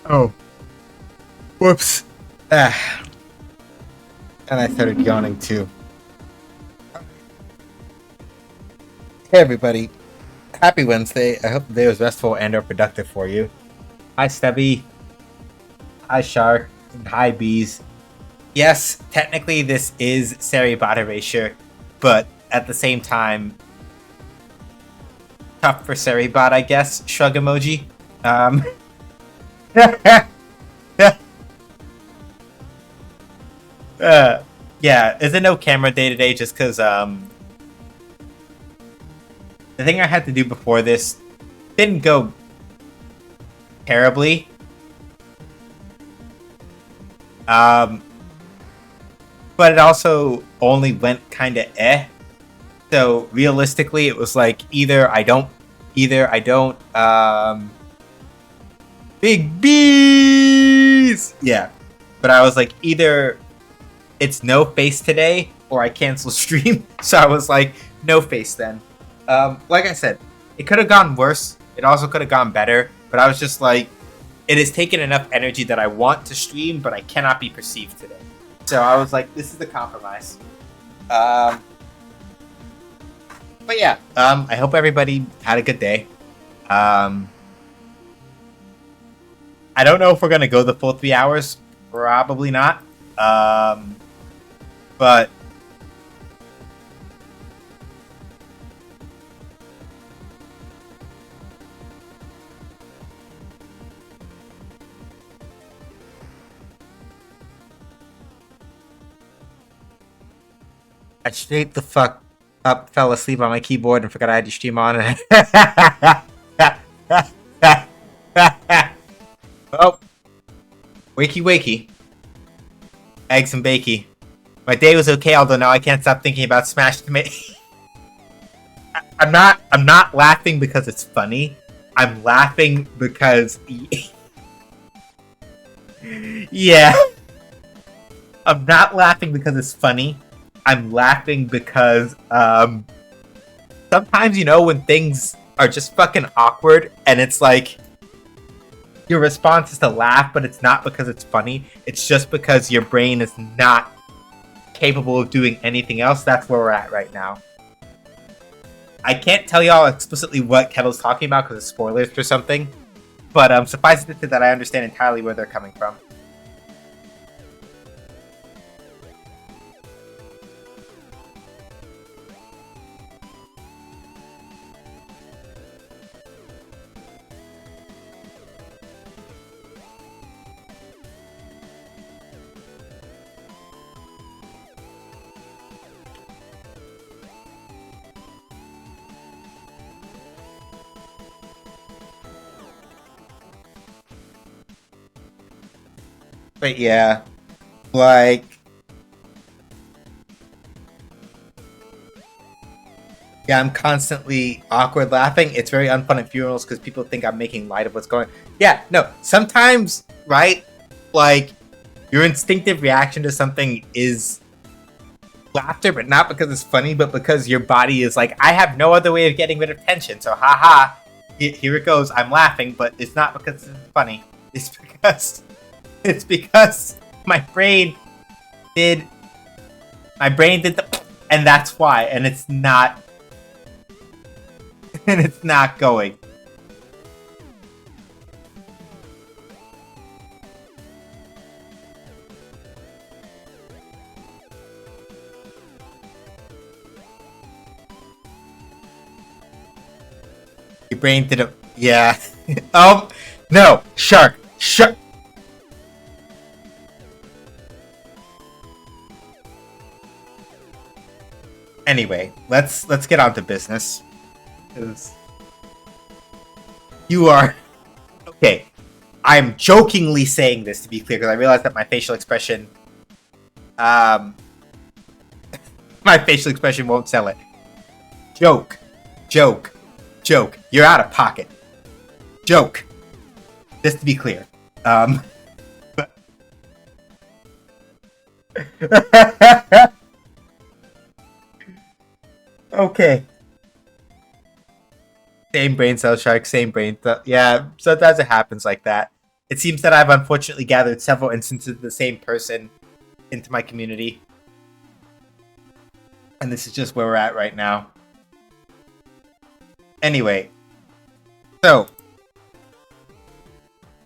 Oh, whoops. Ah, and I started yawning too. Hey, everybody. Happy Wednesday. I hope the day was restful and or productive for you. Hi, Stubby. Hi, Shark. And hi, Bees. Yes, technically this is Seri Bot Erasure, but at the same time, tough for Seri Bot, I guess. Shrug emoji. Um, yeah, is it no camera day today just because the thing I had to do before this didn't go terribly. Um, but it also only went kind of So realistically, it was like either I don't. Big bees. Yeah, but I was like either it's no face today or I cancel stream. So I was like no face then. Like I said, it could have gone worse. It also could have gone better. But I was just like, it has taken enough energy that I want to stream, but I cannot be perceived today. So I was like, this is the compromise. But yeah, I hope everybody had a good day. I don't know if we're gonna go the full 3 hours. Probably not. But I straight the fuck up, fell asleep on my keyboard and forgot I had to stream on. Oh, wakey wakey, eggs and bakey. My day was okay, although now I can't stop thinking about Smash Tomato. I'm not laughing because it's funny. I'm laughing because yeah. I'm not laughing because it's funny. I'm laughing because sometimes, when things are just fucking awkward and it's like your response is to laugh, but it's not because it's funny. It's just because your brain is not capable of doing anything else. That's where we're at right now. I can't tell y'all explicitly what Kettle's talking about because it's spoilers for something, but suffice it to say that I understand entirely where they're coming from. But yeah, like, yeah, I'm constantly awkward laughing. It's very unfun at funerals because people think I'm making light of what's going. Yeah, no. Sometimes, right? Like, your instinctive reaction to something is laughter, but not because it's funny, but because your body is like, I have no other way of getting rid of tension. So, haha, here it goes. I'm laughing, but it's not because it's funny. It's because my brain did the, and that's why, and it's not, and it's not going. Your brain did it. Yeah. Oh no, shark. Anyway, let's get on to business. 'Cause you are okay. I'm jokingly saying this to be clear because I realize that um, my facial expression won't sell it. Joke, joke, joke. You're out of pocket. Joke. Just to be clear. Okay. Same brain cell, shark. Same brain. Yeah, sometimes it happens like that. It seems that I've unfortunately gathered several instances of the same person into my community. And this is just where we're at right now. Anyway, so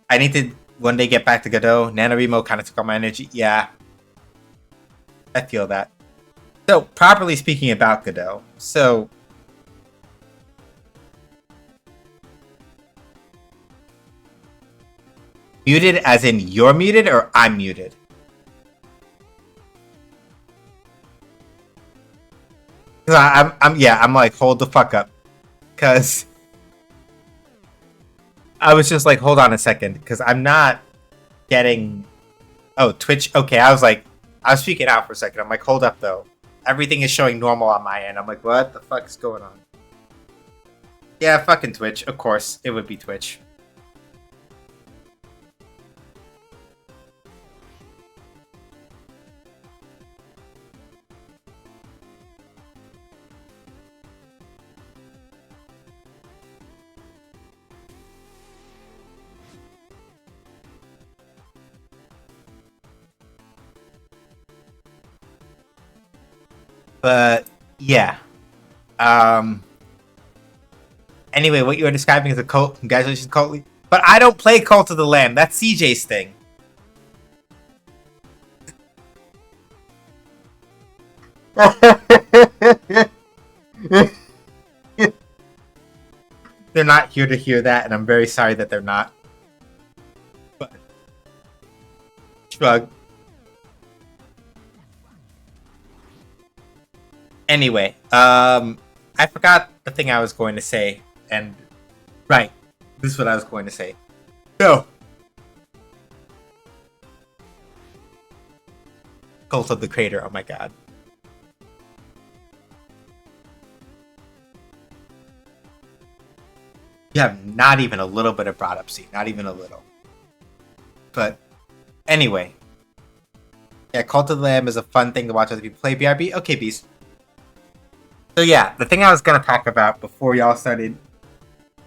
I need to one day get back to Godot. NaNoWriMo kind of took all my energy. Yeah, I feel that. So, properly speaking about Godot, so muted as in you're muted or I'm muted? I'm like, hold the fuck up. Cause I was just like, hold on a second, because I'm not getting Twitch. Okay, I was speaking out for a second. I'm like, hold up though. Everything is showing normal on my end. I'm like, what the fuck is going on? Yeah, fucking Twitch. Of course, it would be Twitch. But yeah. Anyway, what you were describing is a cult. Congratulations, Cult. But I don't play Cult of the Lamb. That's CJ's thing. They're not here to hear that, and I'm very sorry that they're not. But shrug. Anyway, I forgot the thing I was going to say, and right, this is what I was going to say. So, Cult of the Crater. Oh my god. You have not even a little bit of brought up seat, not even a little. But anyway, yeah, Cult of the Lamb is a fun thing to watch other people play. BRB, okay, Beast. So yeah, the thing I was gonna talk about before y'all started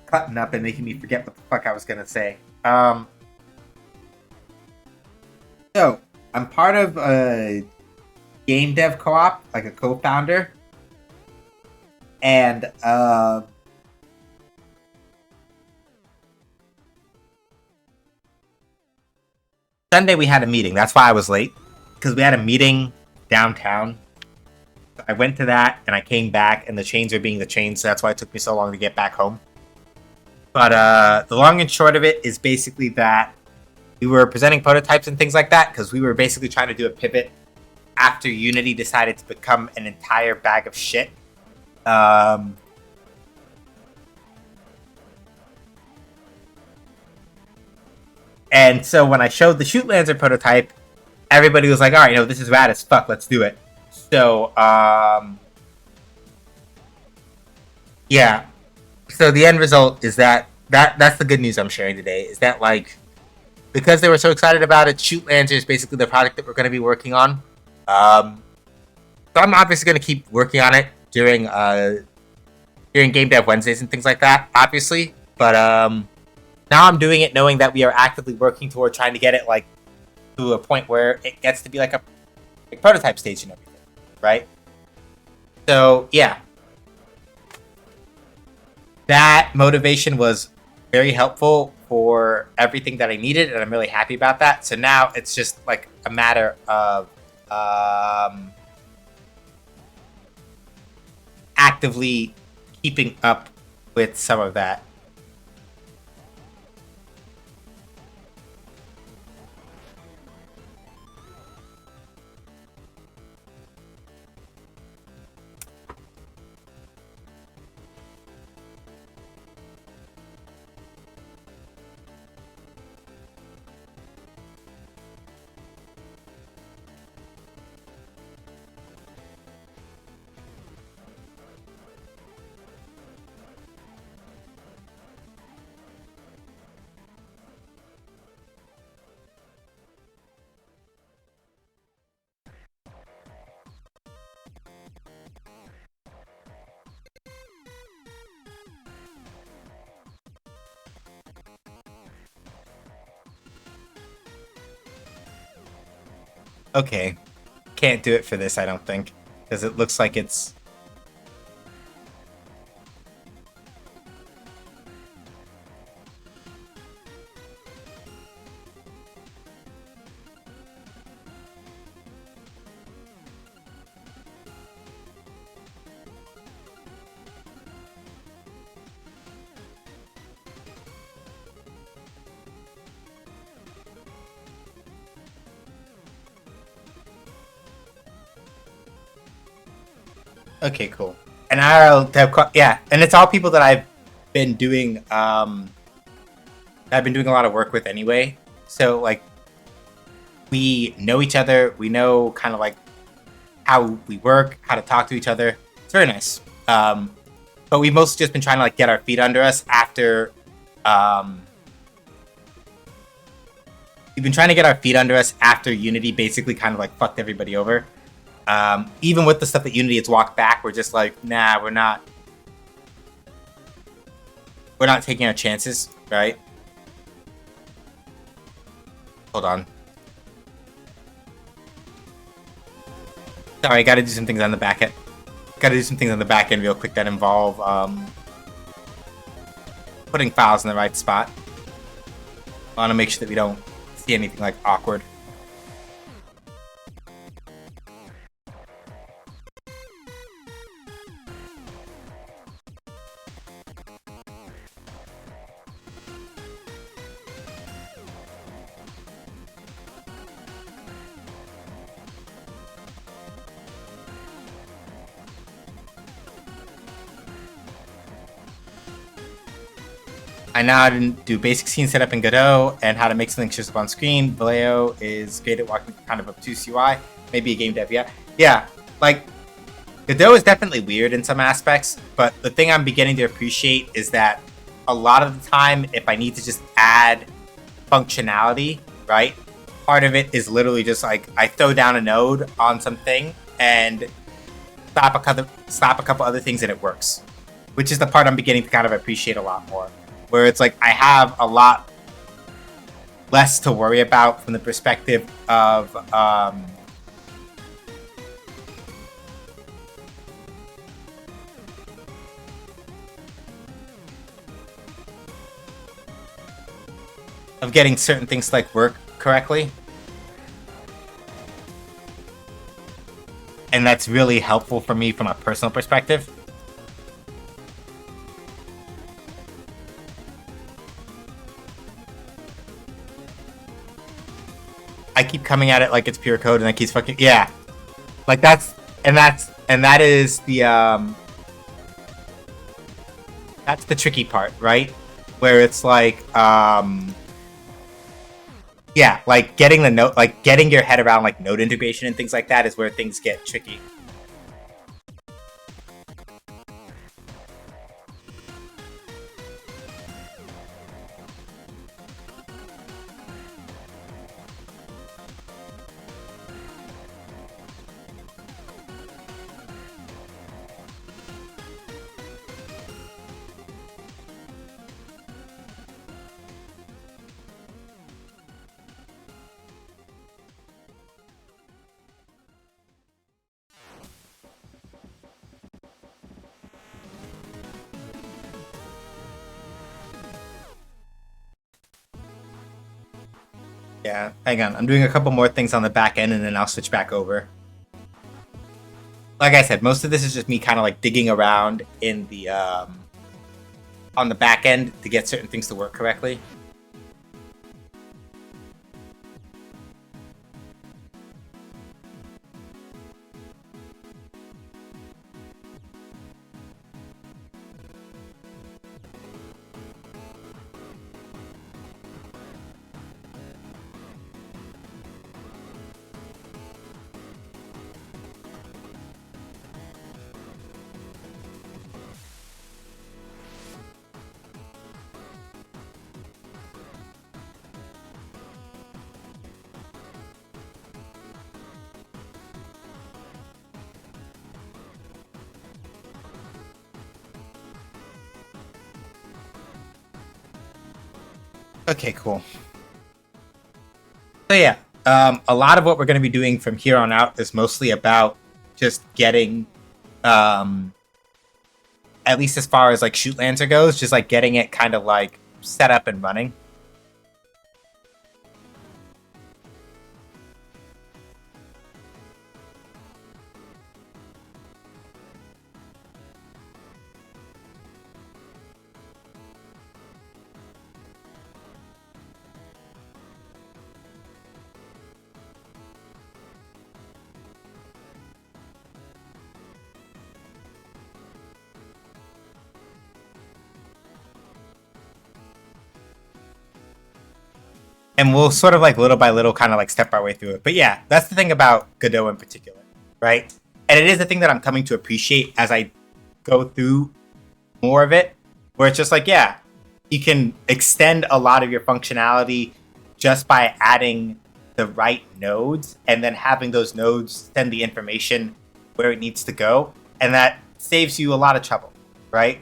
cutting up and making me forget what the fuck I was gonna say. So I'm part of a game dev co-op, like a co-founder, and Sunday we had a meeting. That's why I was late, because we had a meeting downtown. I went to that and I came back, and the chains are being the chains, so that's why it took me so long to get back home. But the long and short of it is basically that we were presenting prototypes and things like that because we were basically trying to do a pivot after Unity decided to become an entire bag of shit. And so when I showed the Shoot Lancer prototype, everybody was like, all right, this is rad as fuck, let's do it. So, yeah. So the end result is that's the good news I'm sharing today, is that, like, because they were so excited about it, Shoot Lancer is basically the product that we're going to be working on. So I'm obviously going to keep working on it during Game Dev Wednesdays and things like that, obviously. But now I'm doing it knowing that we are actively working toward trying to get it, like, to a point where it gets to be like a prototype stage and everything, right? So yeah, that motivation was very helpful for everything that I needed, and I'm really happy about that. So now it's just like a matter of actively keeping up with some of that. Okay. Can't do it for this, I don't think. Because it looks like it's... Okay, cool. And I'll have, yeah, and it's all people that I've been doing I've been doing a lot of work with anyway. So like we know each other, we know kind of like how we work, how to talk to each other. It's very nice. But we've mostly just been trying to like get our feet under us after we've been trying to get our feet under us after Unity basically kind of like fucked everybody over. Even with the stuff that Unity has walked back, we're just like, nah, we're not taking our chances, right? Hold on. Sorry, I gotta do some things on the back end. Gotta do some things on the back end real quick that involve putting files in the right spot. I want to make sure that we don't see anything like awkward. I know how to do basic scene setup in Godot and how to make something show up on screen. Vallejo is great at walking kind of obtuse UI. Maybe a game dev, yeah. Yeah, like, Godot is definitely weird in some aspects, but the thing I'm beginning to appreciate is that a lot of the time, if I need to just add functionality, right, part of it is literally just like, I throw down a node on something and slap a couple other things and it works. Which is the part I'm beginning to kind of appreciate a lot more. Where it's like I have a lot less to worry about from the perspective of getting certain things to like work correctly. And that's really helpful for me from a personal perspective. I keep coming at it like it's pure code and I keep fucking, yeah. Like that is the that's the tricky part, right? Where it's like yeah, like getting the node, like getting your head around like node integration and things like that is where things get tricky. Yeah, hang on. I'm doing a couple more things on the back end and then I'll switch back over. Like I said, most of this is just me kind of like digging around in the on the back end to get certain things to work correctly. Okay, cool. So yeah, A lot of what we're going to be doing from here on out is mostly about just getting, at least as far as like Shoot Lancer goes, just like getting it kind of like set up and running. And we'll sort of like little by little kind of like step our way through it. But yeah, that's the thing about Godot in particular, right? And it is the thing that I'm coming to appreciate as I go through more of it, where it's just like, yeah, you can extend a lot of your functionality just by adding the right nodes and then having those nodes send the information where it needs to go. And that saves you a lot of trouble, right?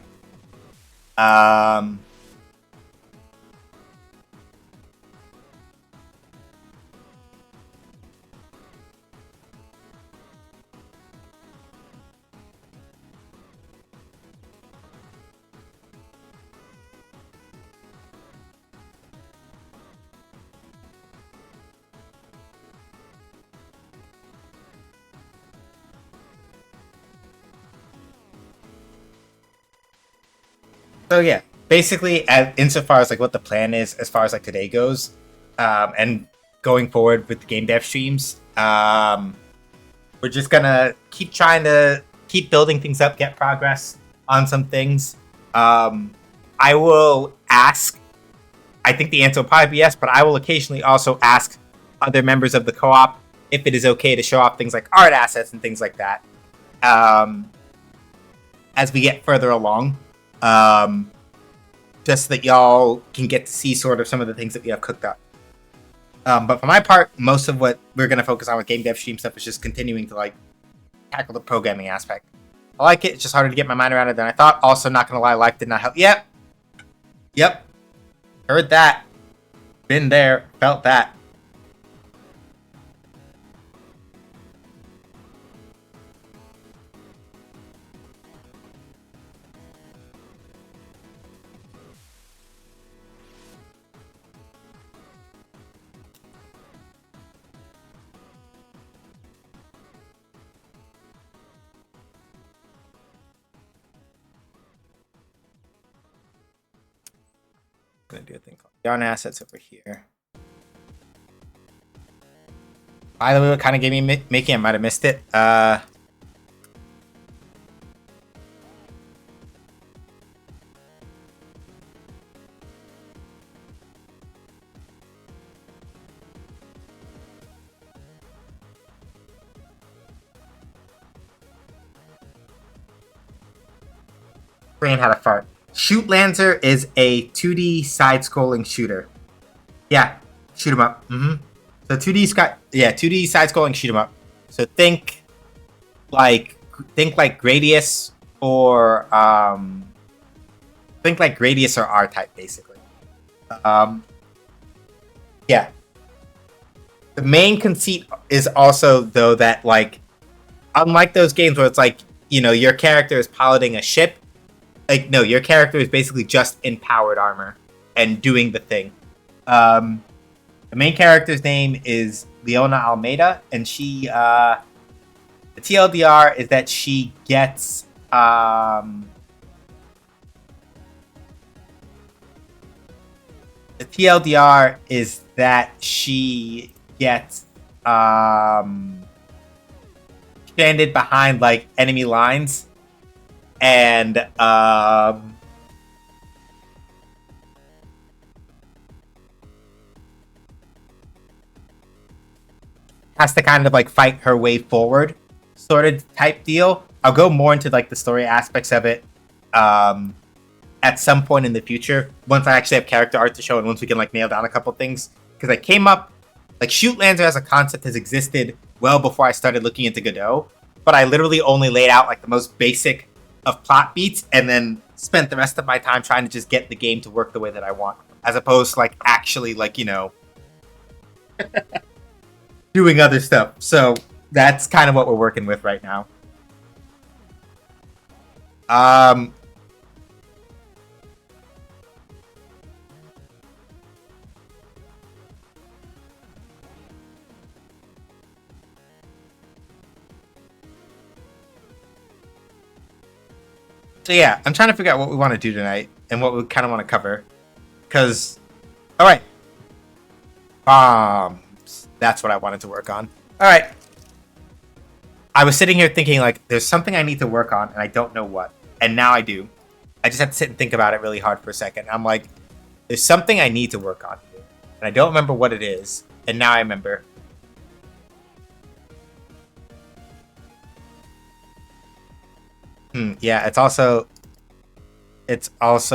So yeah, basically, insofar as like what the plan is, as far as like today goes, and going forward with the game dev streams, we're just gonna keep trying to keep building things up, get progress on some things. I will ask. I think the answer will probably be yes, but I will occasionally also ask other members of the co-op if it is okay to show off things like art assets and things like that. As we get further along. Just so that y'all can get to see sort of some of the things that we have cooked up. But for my part, most of what we're going to focus on with game dev stream stuff is just continuing to like tackle the programming aspect. I like it. It's just harder to get my mind around it than I thought. Also, not going to lie, life did not help. Yep. Heard that. Been there. Felt that. Gonna do a thing called yarn assets over here. By the way, what kind of game you making? I might have missed it. Brain had a fart. Shoot Lancer is a 2D side-scrolling shooter. Yeah, shoot 'em up. So 2D side-scrolling shoot 'em up. So think like Gradius or R-Type basically. Yeah. The main conceit is also though that like unlike those games where it's like, you know, your character is piloting a ship. Like, no, your character is basically just in powered armor and doing the thing. The main character's name is Leona Almeida, and she, the TLDR is that she gets, the TLDR is that she gets, stranded behind, like, enemy lines. And has to kind of like fight her way forward, sort of type deal. I'll go more into like the story aspects of it at some point in the future once I actually have character art to show and once we can like nail down a couple things. Because I came up like Shoot Lancer as a concept has existed well before I started looking into Godot, but I literally only laid out like the most basic of plot beats and then spent the rest of my time trying to just get the game to work the way that I want, as opposed to like actually like, you know, doing other stuff. So that's kind of what we're working with right now. Um, so yeah, I'm trying to figure out what we want to do tonight and what we kind of want to cover. Cause, all right, that's what I wanted to work on. All right, I was sitting here thinking like, there's something I need to work on, and I don't know what. And now I do. I just have to sit and think about it really hard for a second. I'm like, there's something I need to work on here, and I don't remember what it is. And now I remember. Yeah, it's also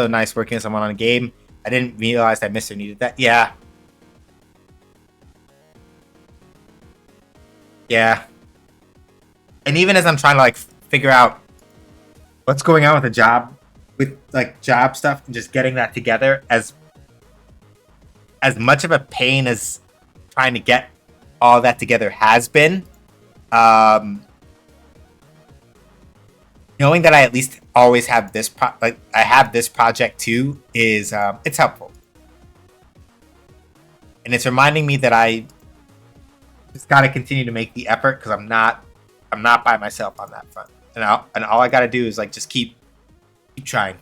nice working with someone on a game. I didn't realize that Mister needed that. Yeah, yeah. And even as I'm trying to like figure out what's going on with the job, with like job stuff, and just getting that together, as much of a pain as trying to get all that together has been. Um, Knowing that I at least always have like I have this project too is it's helpful, and it's reminding me that I just got to continue to make the effort because I'm not by myself on that front, and all I got to do is like just keep trying.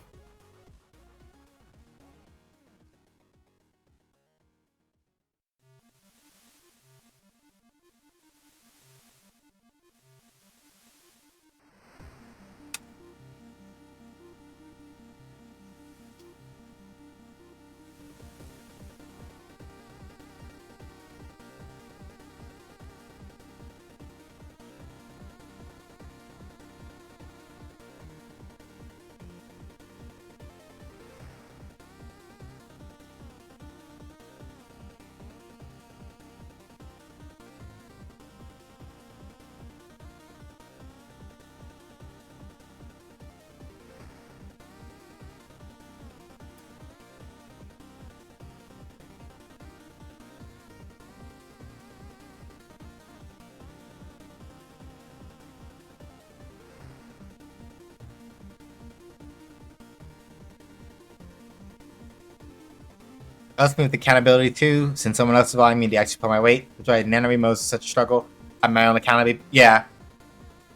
Helps me with accountability too, since someone else is allowing me to actually put my weight, which I NaNoWriMo is such a struggle. I'm my own accountability. Yeah,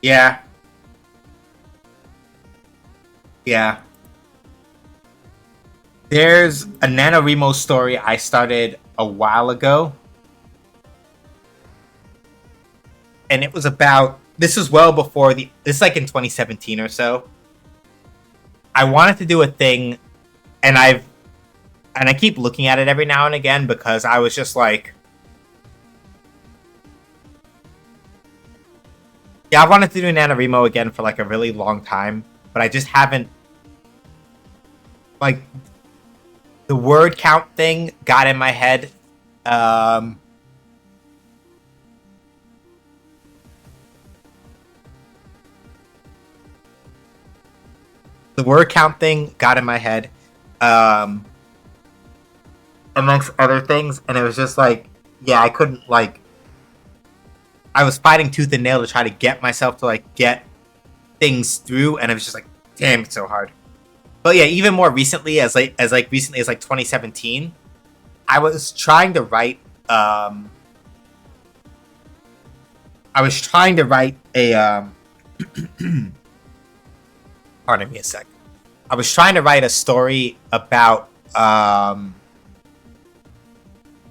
yeah, yeah. There's a NaNoWriMo story I started a while ago, and it was about this was well before this is like in 2017 or so. I wanted to do a thing, and I keep looking at it every now and again because I was just like, yeah, I wanted to do NaNoWriMo again for like a really long time, but I just haven't like the word count thing got in my head. Um, the word count thing got in my head, um, amongst other things, and it was just like, yeah, I couldn't like. I was fighting tooth and nail to try to get myself to like get things through, and it was just like, damn, it's so hard. But yeah, even more recently, as recently as like 2017, I was trying to write. I was trying to write a. Pardon me a sec. I was trying to write a story about.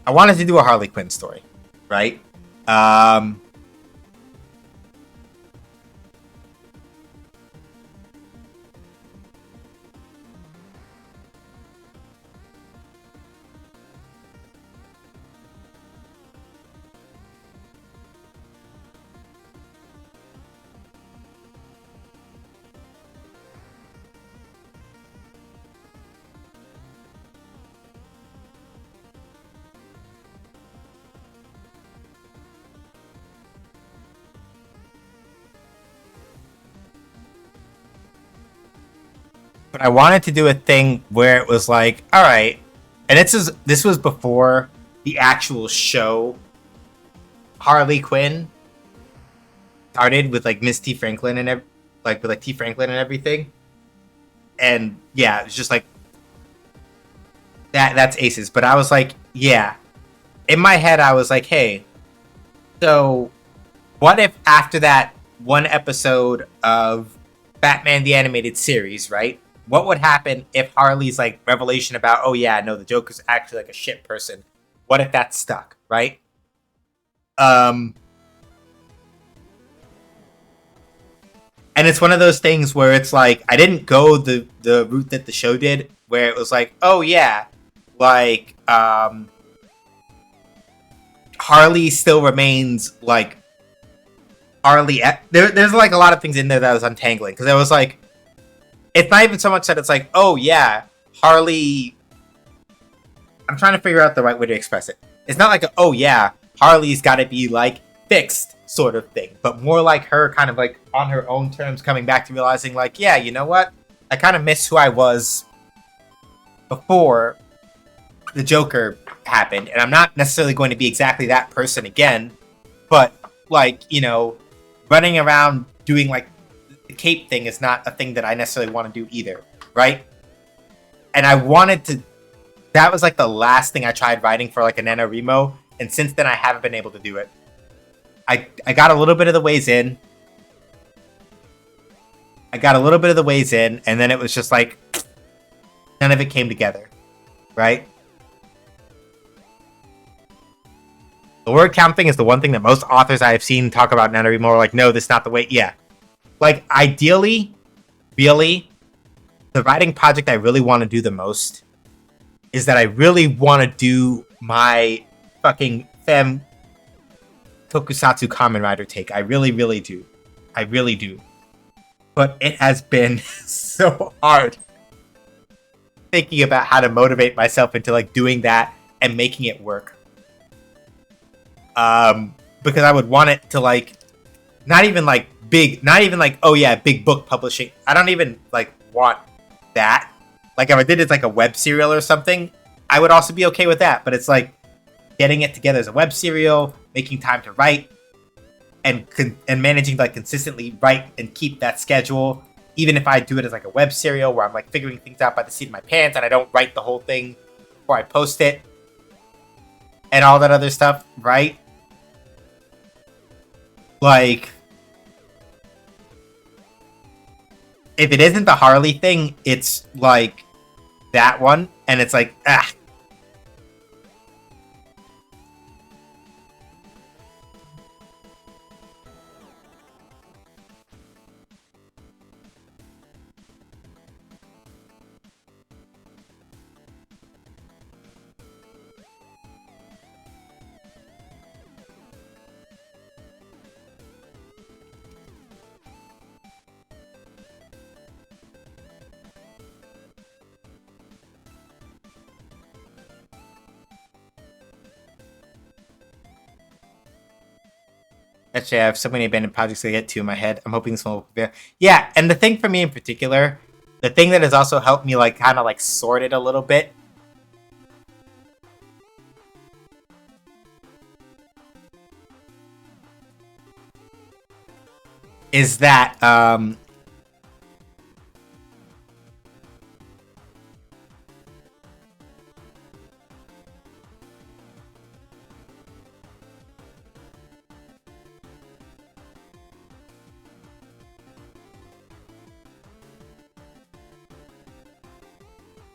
I wanted to do a Harley Quinn story, right? Um, but I wanted to do a thing where it was like, all right, and this was before the actual show Harley Quinn started with like Miss T Franklin and like with like T Franklin and everything, and yeah, it's just like that's Aces. But I was like, yeah, in my head I was like, hey, so what if after that one episode of Batman the Animated Series, right? What would happen if Harley's like revelation about, oh yeah, no, the Joker's actually like a shit person? What if that stuck, right? And it's one of those things where it's like I didn't go the route that the show did, where it was like, oh yeah, like Harley still remains like Harley. There's like a lot of things in there that was untangling, because it was like, it's not even so much that it's like, oh yeah, Harley. I'm trying to figure out the right way to express it. It's not like, oh yeah, Harley's got to be like fixed sort of thing, but more like her kind of like on her own terms coming back to realizing like, yeah, you know what? I kind of miss who I was before the Joker happened, and I'm not necessarily going to be exactly that person again, but like, you know, running around doing like the cape thing is not a thing that I necessarily want to do either, right? And I wanted to, that was like the last thing I tried writing for like a NaNoWriMo, and since then I haven't been able to do it. I got a little bit of the ways in. And then it was just like, none of it came together, right? The word count thing is the one thing that most authors I have seen talk about NaNoWriMo are like, no, this is not the way. Yeah. Like, ideally, really, the writing project I really want to do the most is that I really want to do my fucking femme tokusatsu Kamen Rider take. I really, really do. I really do. But it has been so hard thinking about how to motivate myself into like doing that and making it work. Because I would want it to like, not even like, oh yeah, big book publishing. I don't even like want that. Like if I did it like a web serial or something, I would also be okay with that. But it's like getting it together as a web serial, making time to write, and managing to like consistently write and keep that schedule. Even if I do it as like a web serial where I'm like figuring things out by the seat of my pants and I don't write the whole thing before I post it and all that other stuff, right? Like, if it isn't the Harley thing, it's like that one, and it's like, ah. Actually, I have so many abandoned projects to get to in my head. I'm hoping this one will be. Yeah, and the thing for me in particular, the thing that has also helped me like kind of like sort it a little bit, is that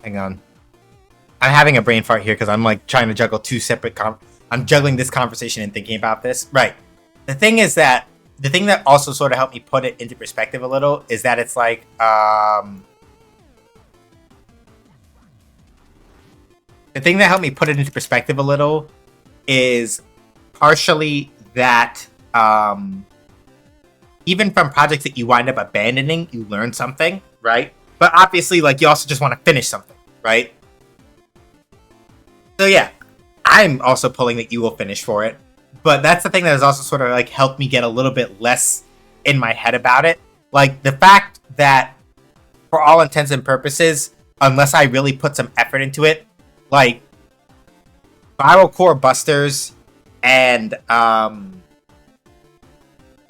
hang on. I'm having a brain fart here because I'm like trying to juggle two separate I'm juggling this conversation and thinking about this. Right. The thing is that the thing that also sort of helped me put it into perspective a little is that it's like the thing that helped me put it into perspective a little is partially that even from projects that you wind up abandoning, you learn something, right? But obviously, like, you also just want to finish something, right? So yeah, I'm also pulling that you will finish for it. But that's the thing that has also sort of like helped me get a little bit less in my head about it. Like the fact that for all intents and purposes, unless I really put some effort into it, like Viral Core Busters and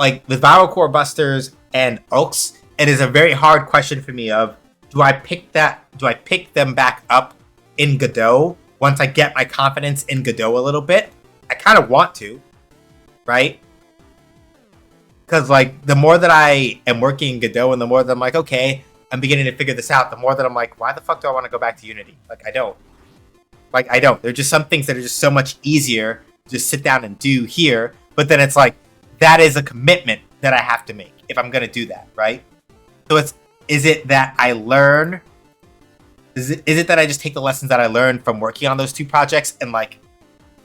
like with Viral Core Busters and Oaks, it is a very hard question for me of do I pick them back up in Godot once I get my confidence in Godot a little bit? I kind of want to, right? Because like the more that I am working in Godot and the more that I'm like, okay, I'm beginning to figure this out, the more that I'm like, why the fuck do I want to go back to Unity? Like I don't. There are just some things that are just so much easier to just sit down and do here. But then it's like, that is a commitment that I have to make if I'm going to do that, right? So is it that I learn? Is it that I just take the lessons that I learned from working on those two projects and like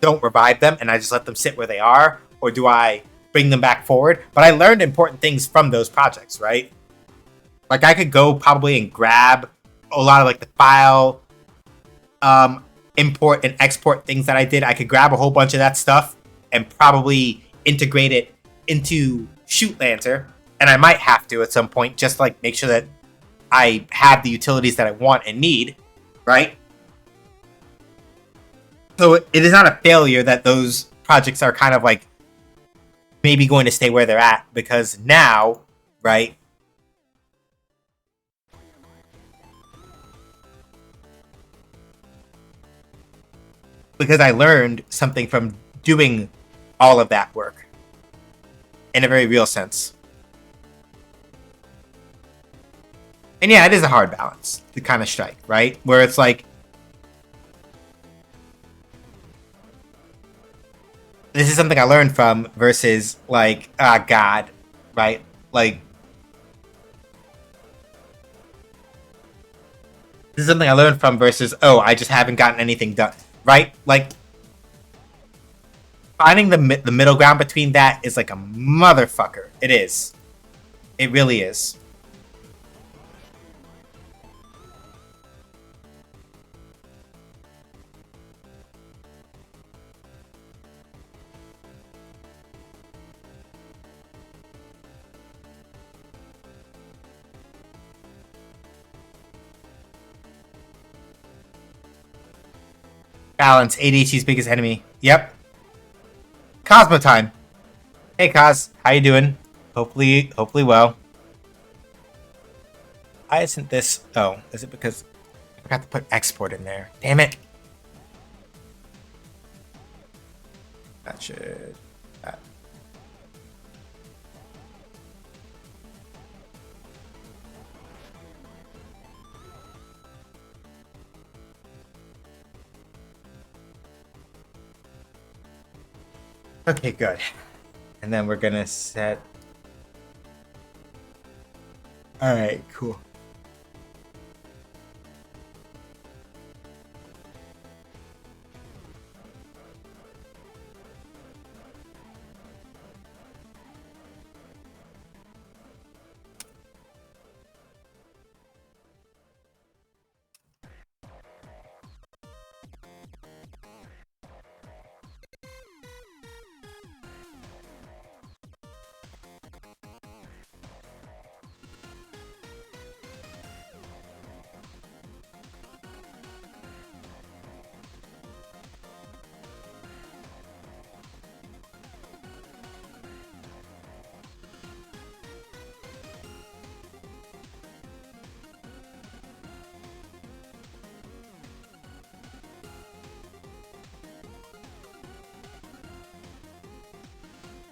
don't revive them and I just let them sit where they are? Or do I bring them back forward? But I learned important things from those projects, right? Like I could go probably and grab a lot of like the file import and export things that I did. I could grab a whole bunch of that stuff and probably integrate it into Shootlancer. And I might have to at some point, just like make sure that I have the utilities that I want and need, right? So it is not a failure that those projects are kind of like maybe going to stay where they're at, because now, right? Because I learned something from doing all of that work in a very real sense. And yeah, it is a hard balance to kind of strike, right? Where it's like, this is something I learned from versus like, God, right? Like, this is something I learned from versus, oh, I just haven't gotten anything done, right? Like, finding the middle ground between that is like a motherfucker. It is. It really is. Balance, ADHD's biggest enemy. Yep. Cosmo time. Hey Cos, how you doing? Hopefully well. Why isn't this? Oh, is it because I forgot to put export in there? Damn it. That should. Okay, good. And then we're gonna set. All right, cool.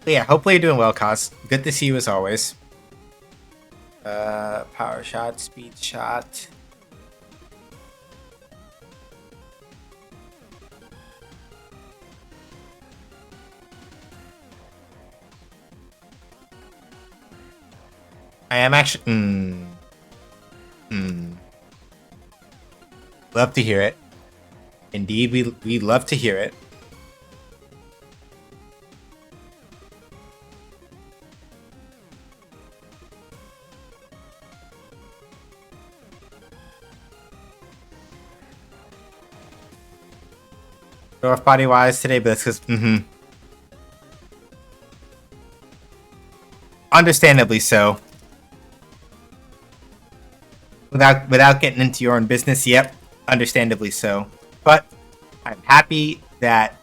But yeah, hopefully you're doing well, Cos. Good to see you as always. Power shot, speed shot. I am actually. Love to hear it. Indeed, we love to hear it. Off body wise today, but that's because understandably so. Without getting into your own business, yep, understandably so. But I'm happy that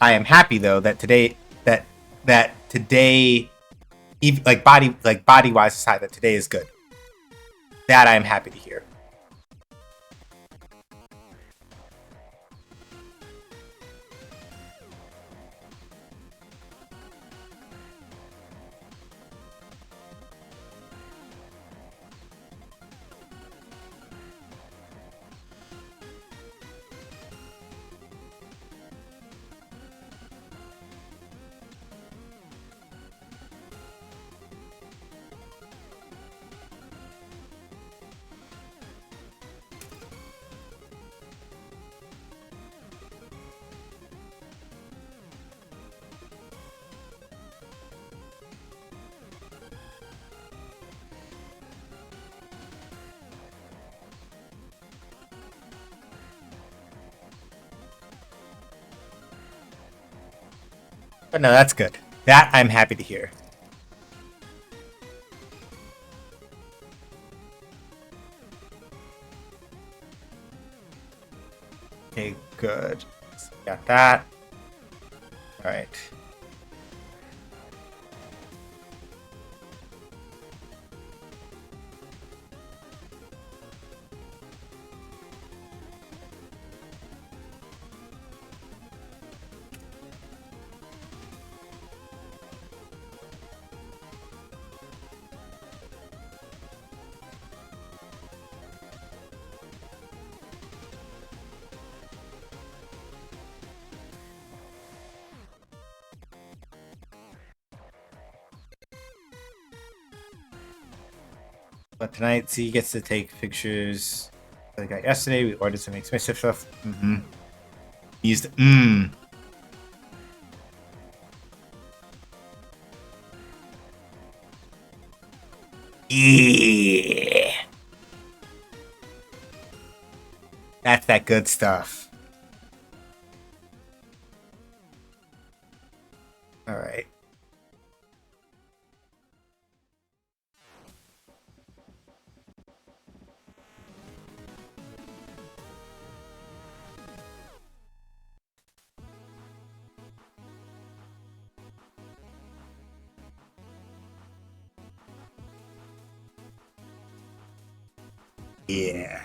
I am happy though that today that today, even like body wise aside, that today is good. That I am happy to hear. But no, that's good. That I'm happy to hear. Okay, good. So got that. All right. But tonight, Z gets to take pictures. Like I got yesterday, we ordered some expensive stuff. Used. Yeah. That's that good stuff. All right. Yeah.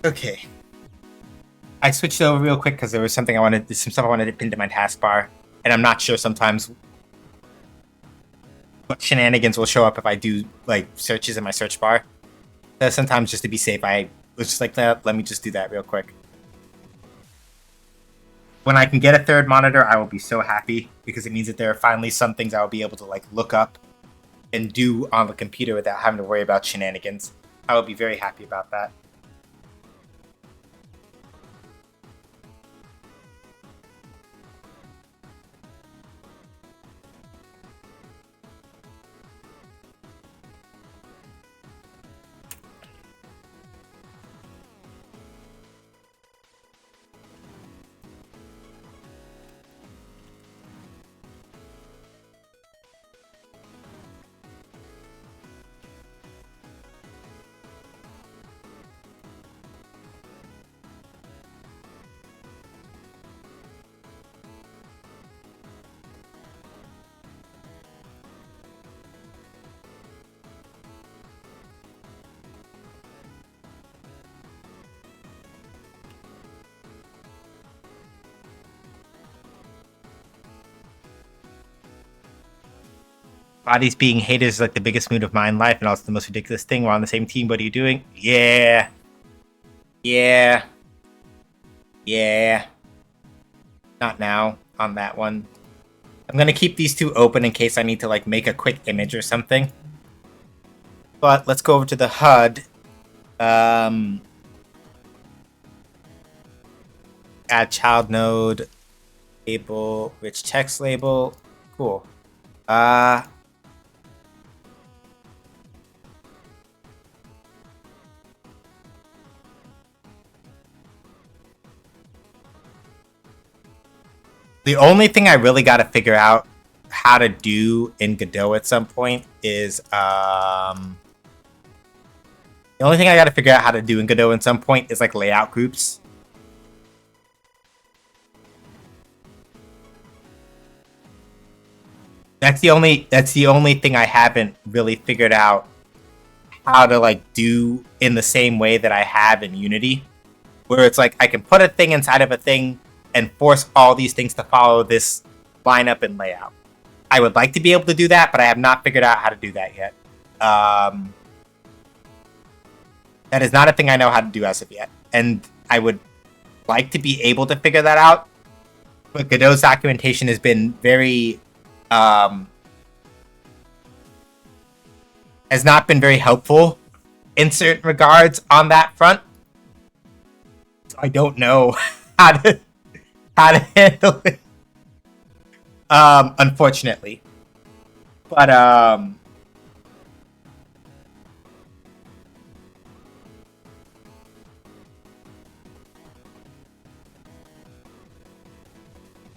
Okay. I switched over real quick because there was something I wanted, some stuff I wanted to pin to my taskbar, and I'm not sure sometimes what shenanigans will show up if I do like searches in my search bar. Sometimes just to be safe, I was just like, let me just do that real quick. When I can get a third monitor, I will be so happy because it means that there are finally some things I will be able to like look up and do on the computer without having to worry about shenanigans. I will be very happy about that. Bodies being hated is like the biggest mood of my life and also the most ridiculous thing. We're on the same team. What are you doing? Yeah. Yeah. Yeah. Not now on that one. I'm gonna keep these two open in case I need to like make a quick image or something. But let's go over to the HUD. Add child node label, rich text label. Cool. The only thing I really got to figure out how to do in Godot at some point is the only thing I gotta figure out how to do in Godot at some point is like layout groups. That's the only thing I haven't really figured out how to like do in the same way that I have in Unity, where it's like I can put a thing inside of a thing and force all these things to follow this lineup and layout. I would like to be able to do that, but I have not figured out how to do that yet. That is not a thing I know how to do as of yet, and I would like to be able to figure that out. But Godot's documentation has been very has not been very helpful in certain regards on that front. So I don't know how to handle it. Unfortunately. But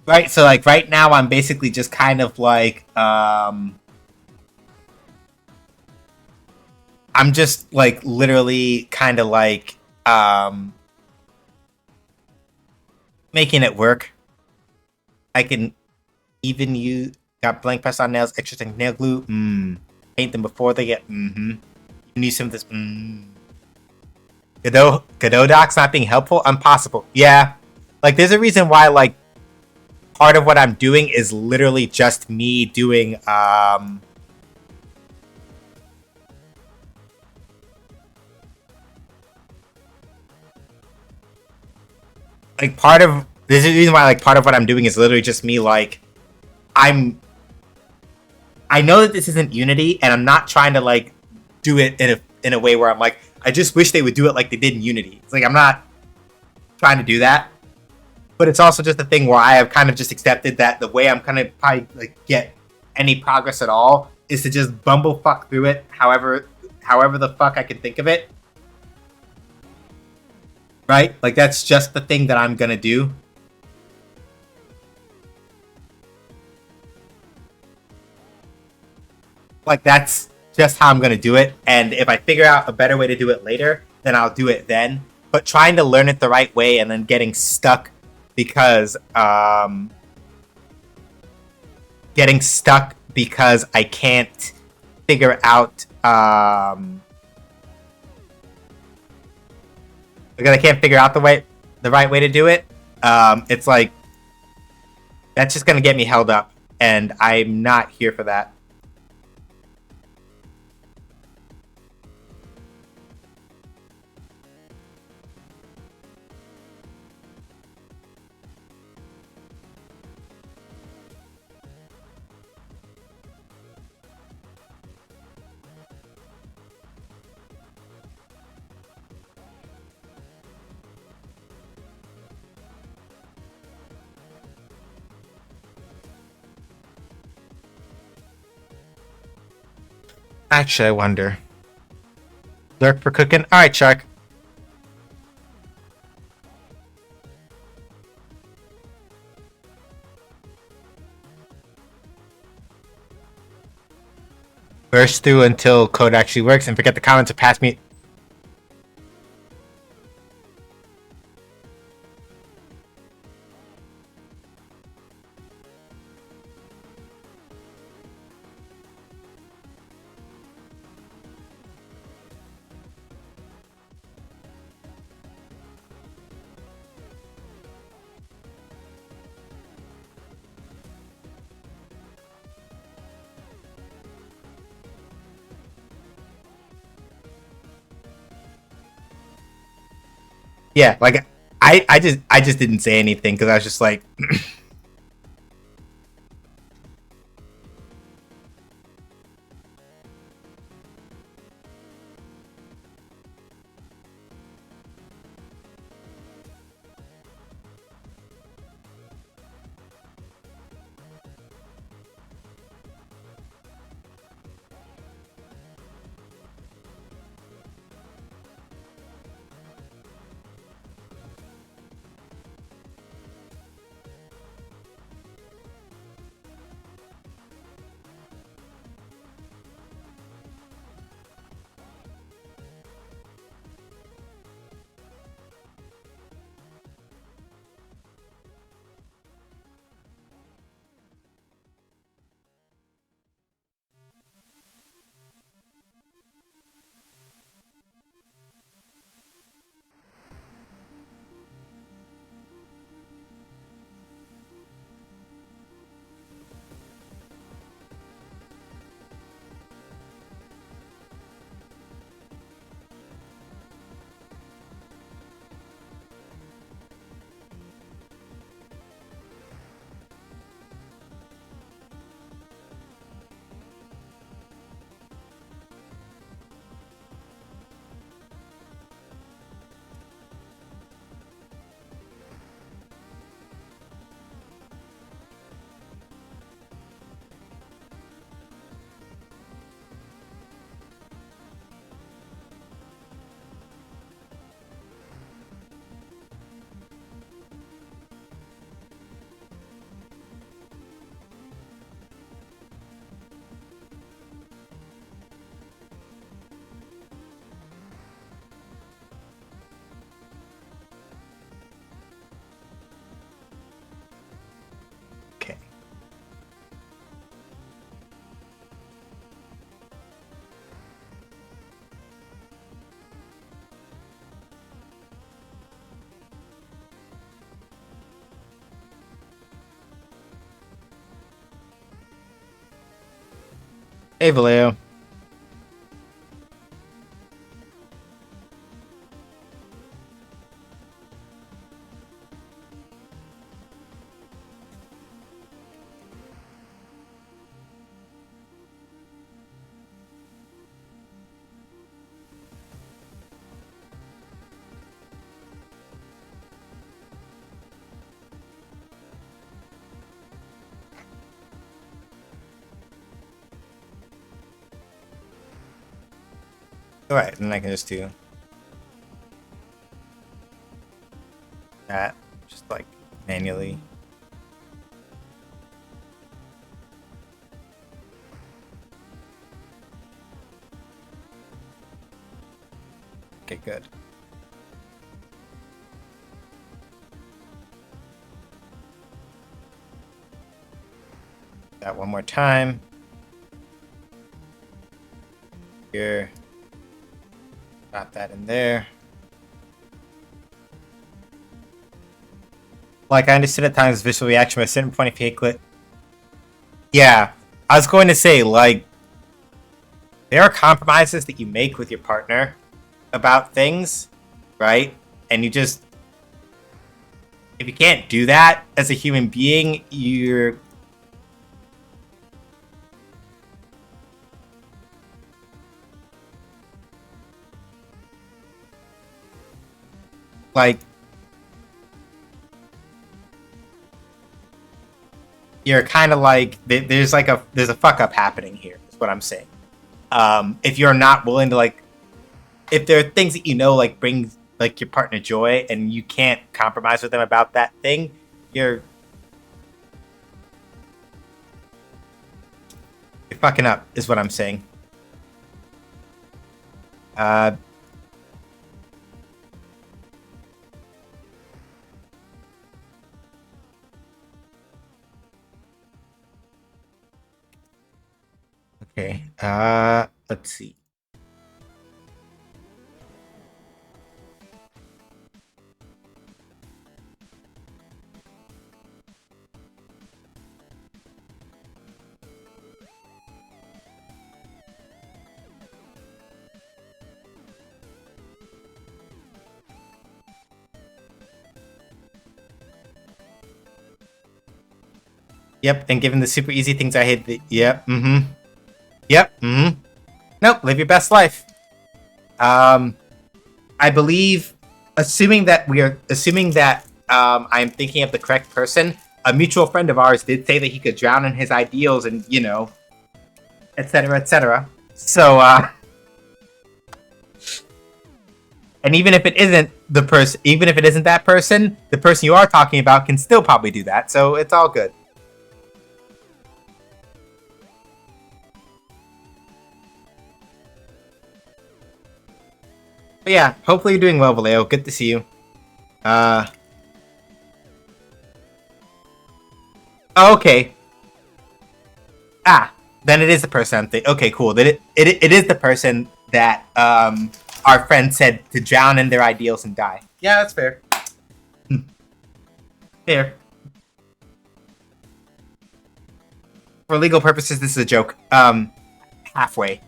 right, so like right now I'm basically just kind of like I'm just like literally kind of like making it work. I can even use got blank press on nails, extra thick nail glue. Paint them before they get. You can use some of this. Godot docs not being helpful. Impossible. Yeah, like there's a reason why like part of what I'm doing is literally just me doing like part of this is the reason why like part of what I'm doing is literally just me like I know that this isn't Unity and I'm not trying to like do it in a way where I'm like I just wish they would do it like they did in Unity. It's like I'm not trying to do that. But it's also just a thing where I have kind of just accepted that the way I'm gonna probably like get any progress at all is to just bumblefuck through it however the fuck I can think of it. Right? Like that's just the thing that I'm gonna do. Like that's just how I'm gonna do it. And if I figure out a better way to do it later, then I'll do it then. But trying to learn it the right way and then getting stuck because I can't figure out because I can't figure out the right way to do it. It's like that's just gonna get me held up, and I'm not here for that. Actually, I wonder. Lurk for cooking? Alright, Shark. Burst through until code actually works and forget the comments to pass me. Yeah, like I just didn't say anything because I was just like Hey, Vallejo. Alright, then I can just do that, just like manually. Okay, good. That one more time. Here. Got that in there. Like, I understood at times visual reaction, but at a certain point, if you hit click. Yeah, I was going to say, like, there are compromises that you make with your partner about things, right? And you just, if you can't do that as a human being, you're like, you're kind of like, there's like there's a fuck up happening here, is what I'm saying. If you're not willing to, like, if there are things that you know, like, bring like your partner joy, and you can't compromise with them about that thing, you're fucking up, is what I'm saying. Okay. Let's see. Yep, and given the super easy things I hate, yep, yep, nope, live your best life. I believe, assuming that I'm thinking of the correct person, a mutual friend of ours did say that he could drown in his ideals and, you know, etc., etc. So, and even if it isn't the person, even if it isn't that person, the person you are talking about can still probably do that, so it's all good. But yeah, hopefully you're doing well, Vallejo. Good to see you. Oh, okay. Ah, then it is the person I'm thinking. Okay, cool. Then it is the person that our friend said to drown in their ideals and die. Yeah, that's fair. Fair. For legal purposes, this is a joke. Halfway.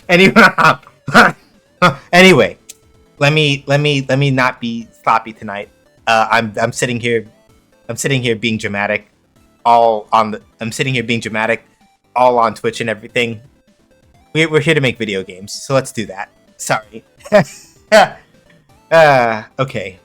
Anyway, anyway, let me not be sloppy tonight. I'm sitting here being dramatic. I'm sitting here being dramatic, all on Twitch and everything. We're here to make video games, so let's do that. Sorry. Okay.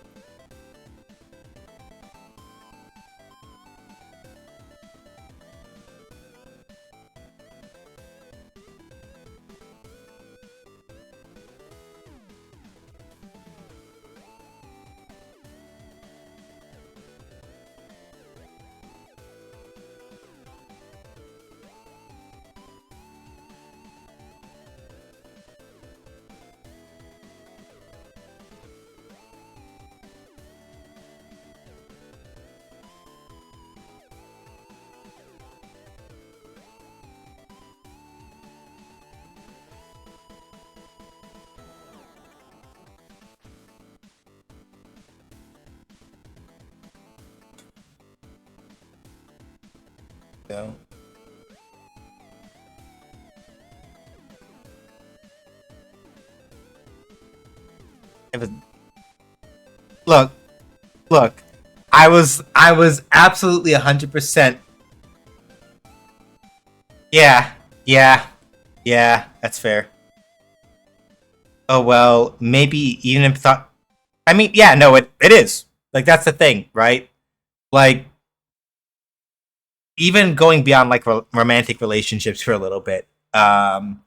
So. It was, look, look. I was absolutely 100%. Yeah, yeah, yeah. That's fair. Oh well, maybe even if thought. I mean, yeah, no, it is. Like that's the thing, right? Like even going beyond like romantic relationships for a little bit, and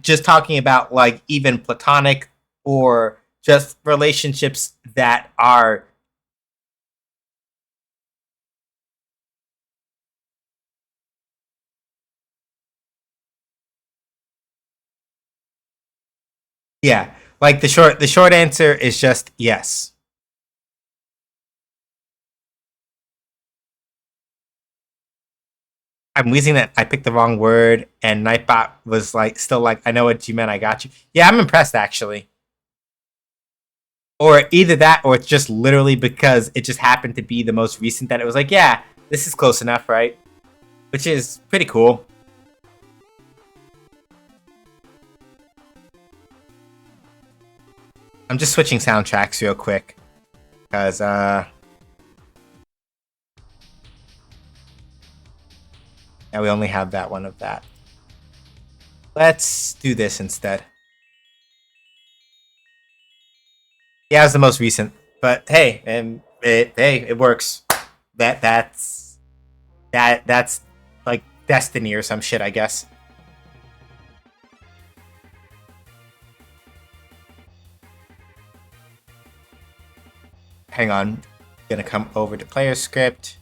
just talking about like even platonic or just relationships that are, yeah, like the short answer is just yes. I'm wheezing that I picked the wrong word, and Nightbot was like still like, I know what you meant, I got you. Yeah, I'm impressed actually. Or either that, or it's just literally because it just happened to be the most recent that it was like, yeah, this is close enough, right? Which is pretty cool. I'm just switching soundtracks real quick because yeah, we only have that one of that. Let's do this instead. Yeah, it's the most recent, but hey, and it works. That's like destiny or some shit, I guess. Hang on, gonna come over to player script.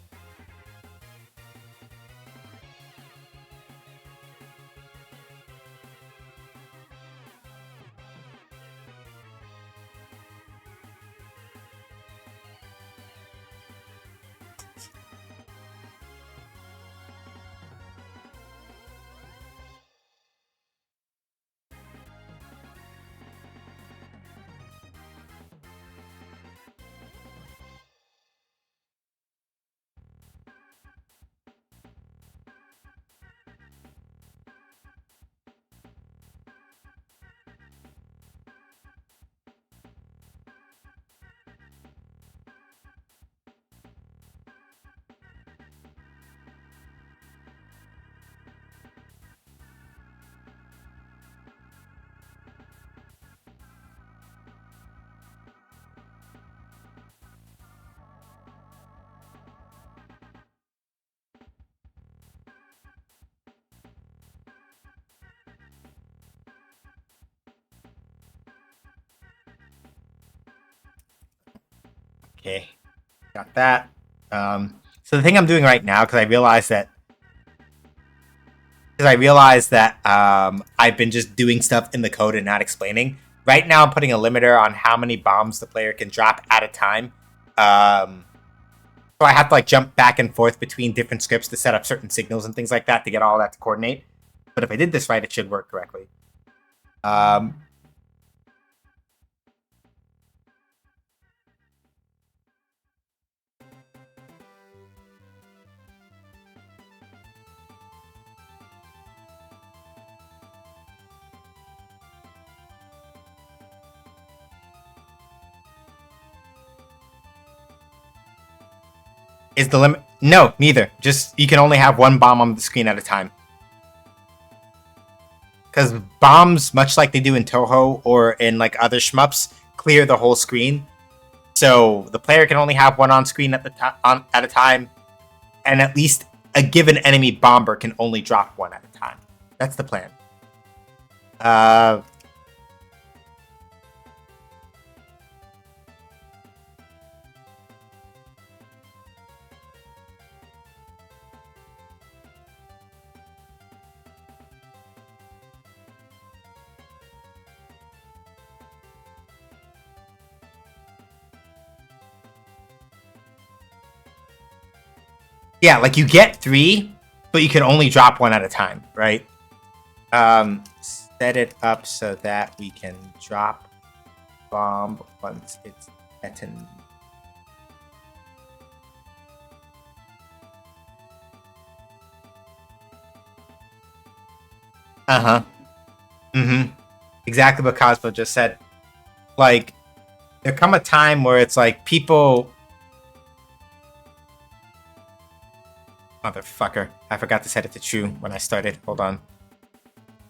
Okay, got that. So the thing I'm doing right now, because I realized that I've been just doing stuff in the code and not explaining. Right now, I'm putting a limiter on how many bombs the player can drop at a time. Um, so I have to like jump back and forth between different scripts to set up certain signals and things like that to get all that to coordinate. But if I did this right, it should work correctly. Um, is the limit? No, neither. Just you can only have one bomb on the screen at a time. Because bombs, much like they do in Toho or in like other shmups, clear the whole screen. So the player can only have one on screen at a time, and at least a given enemy bomber can only drop one at a time. That's the plan. Uh, yeah, like you get three, but you can only drop one at a time, right? Set it up so that we can drop bomb once it's detonated. Uh huh. Mm-hmm. Exactly what Cosmo just said. Like there come a time where it's like people. Motherfucker. I forgot to set it to true when I started. Hold on.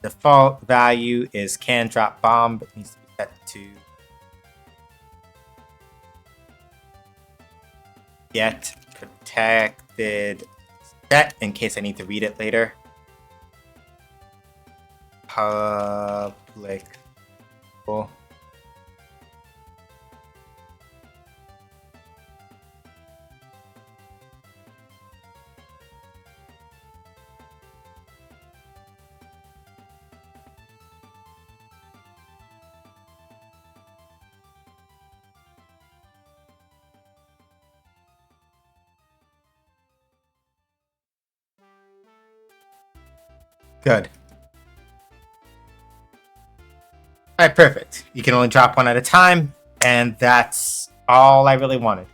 Default value is can drop bomb, but needs to be set to get protected set in case I need to read it later. Public. Cool. Good. Alright, perfect. You can only drop one at a time, and that's all I really wanted.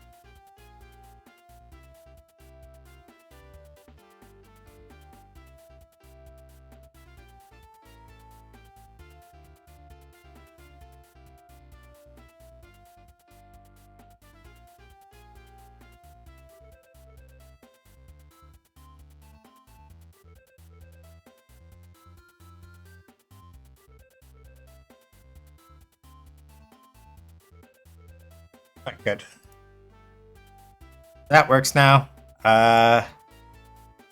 Alright, good. That works now.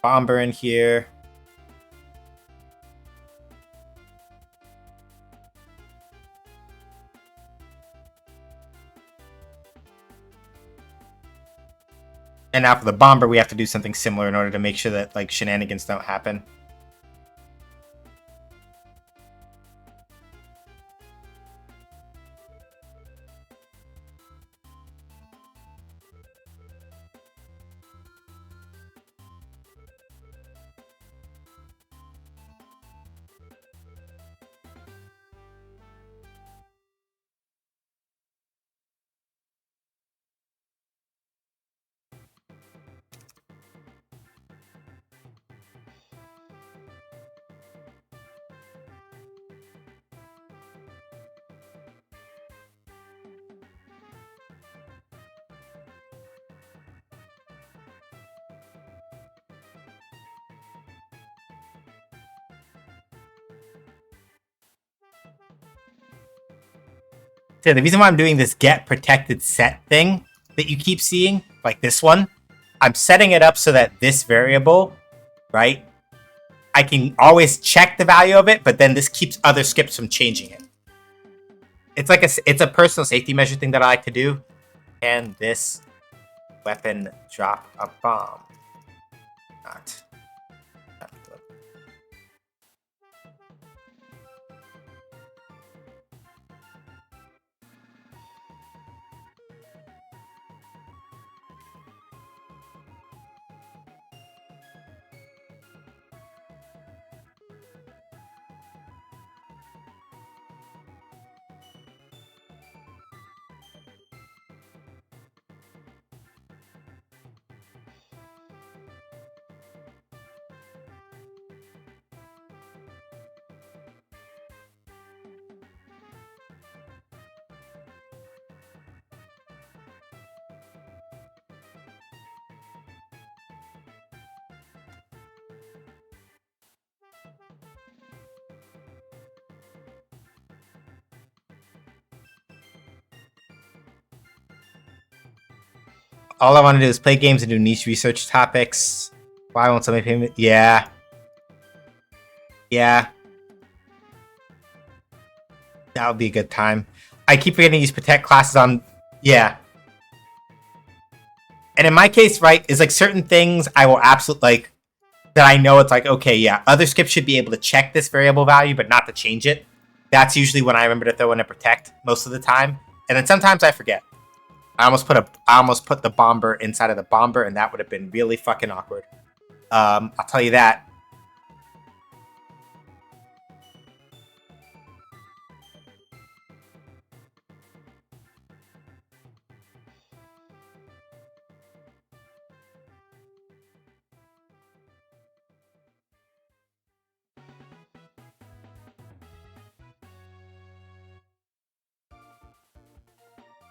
Bomber in here. And now for the bomber, we have to do something similar in order to make sure that like shenanigans don't happen. So the reason why I'm doing this get protected set thing that you keep seeing, like this one, I'm setting it up so that this variable, right, I can always check the value of it, but then this keeps other skips from changing it. It's like it's a personal safety measure thing that I like to do. Can this weapon drop a bomb? Not. All I want to do is play games and do niche research topics. Why won't somebody pay me? Yeah. Yeah. That would be a good time. I keep forgetting to use protect classes on. Yeah. And in my case, right, is like certain things I will absolutely like that I know it's like, okay, yeah, other skips should be able to check this variable value, but not to change it. That's usually when I remember to throw in a protect most of the time. And then sometimes I forget. I almost put the bomber inside of the bomber, and that would have been really fucking awkward. I'll tell you that.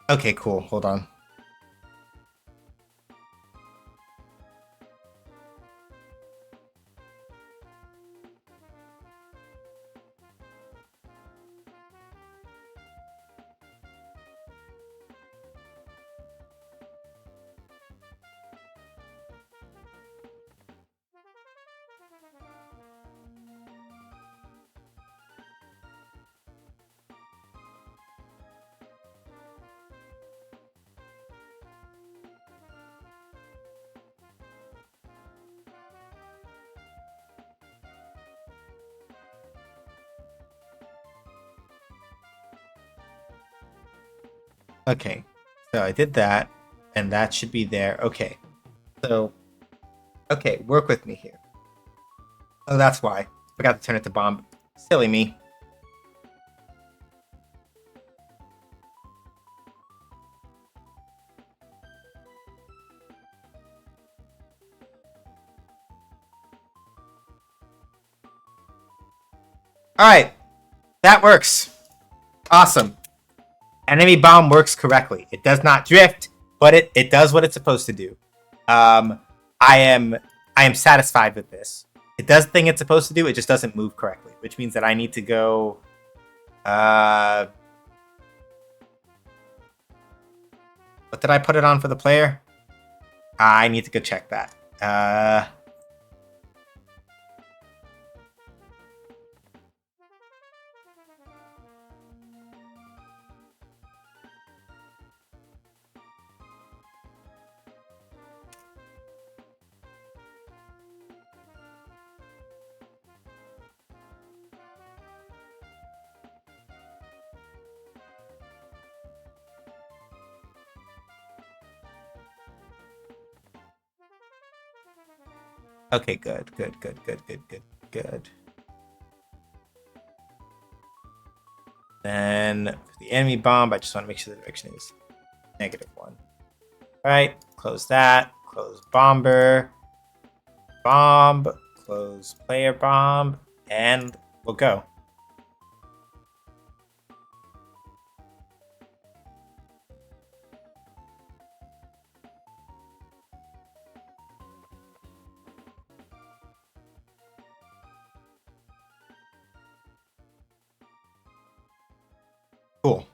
Okay, cool. Hold on. Okay, so I did that, and that should be there. Okay, so okay, work with me here. Oh, that's why. Forgot to turn it to bomb. Silly me. Alright, that works. Awesome. Enemy bomb works correctly. It does not drift, but it does what it's supposed to do. Um, I am I am satisfied with this. It does the thing it's supposed to do. It just doesn't move correctly, which means that I need to go. What did I put it on for the player? I need to go check that. Okay, good. Good. Then for the enemy bomb, I just want to make sure the direction is -1. All right, close that. Close bomber. Bomb. Close player bomb. And we'll go. Cool.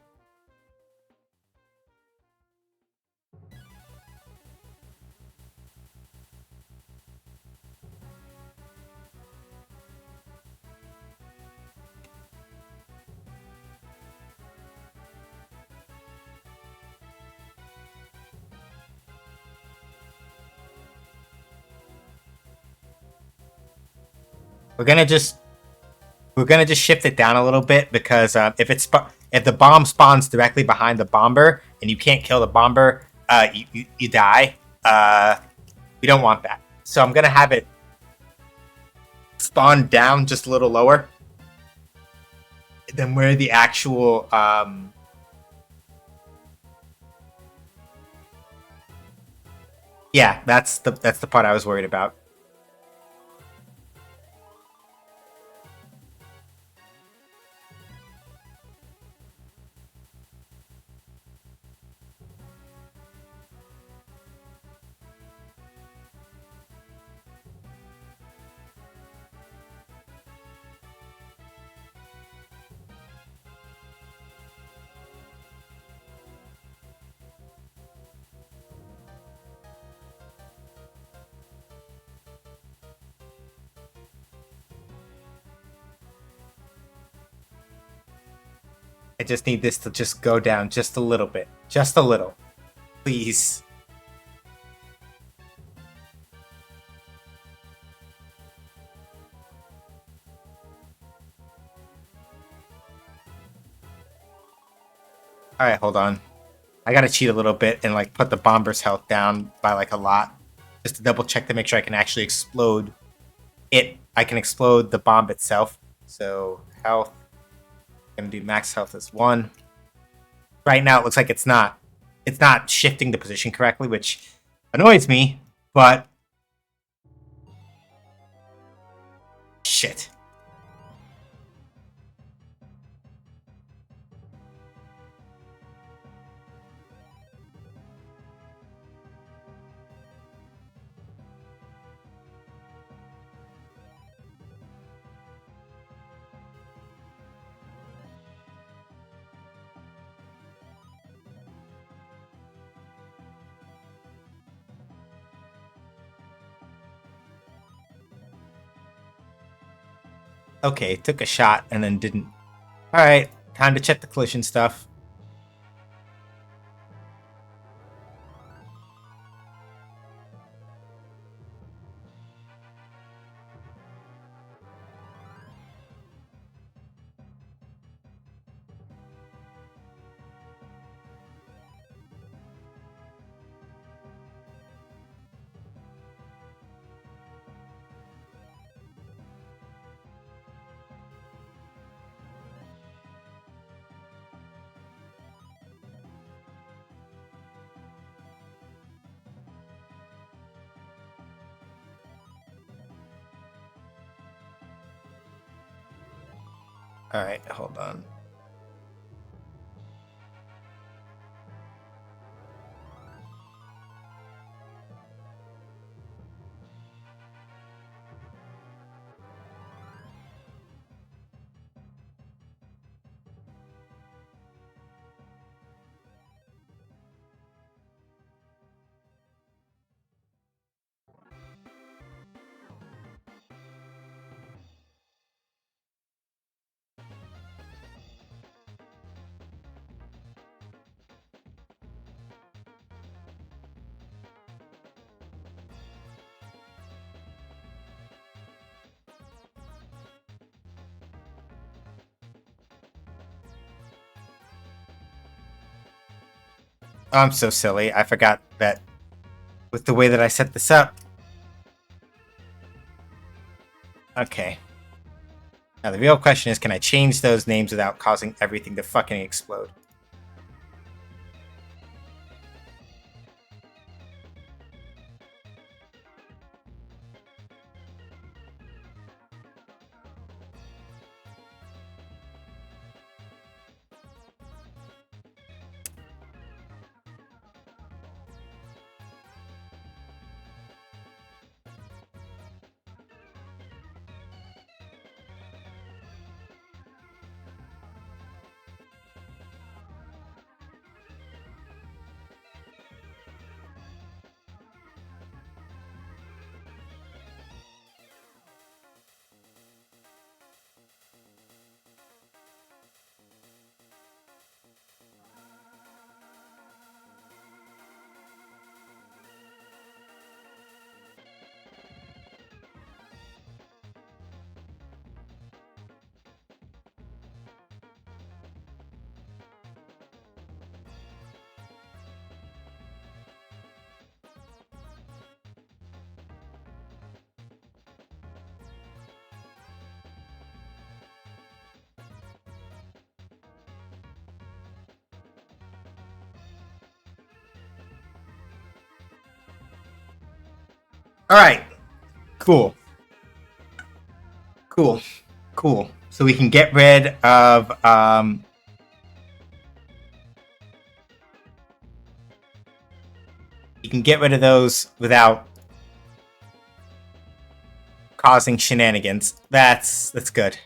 We're gonna just shift it down a little bit because if the bomb spawns directly behind the bomber and you can't kill the bomber, you die. We don't want that. So I'm gonna have it spawn down just a little lower than where the actual yeah, that's the part I was worried about. I just need this to just go down just a little bit. Just a little. Please. Alright, hold on. I gotta cheat a little bit and like put the bomber's health down by like a lot. Just to double check to make sure I can actually explode it. I can explode the bomb itself. So health. I'm gonna do max health as 1. Right now it looks like it's not shifting the position correctly, which annoys me, but shit. Okay, took a shot and then didn't. Alright, time to check the collision stuff. Alright, hold on. Oh, I'm so silly. I forgot that with the way that I set this up. Okay. Now the real question is, can I change those names without causing everything to fucking explode? Alright. Cool. Cool. Cool. So we can get rid of you can get rid of those without causing shenanigans. That's good.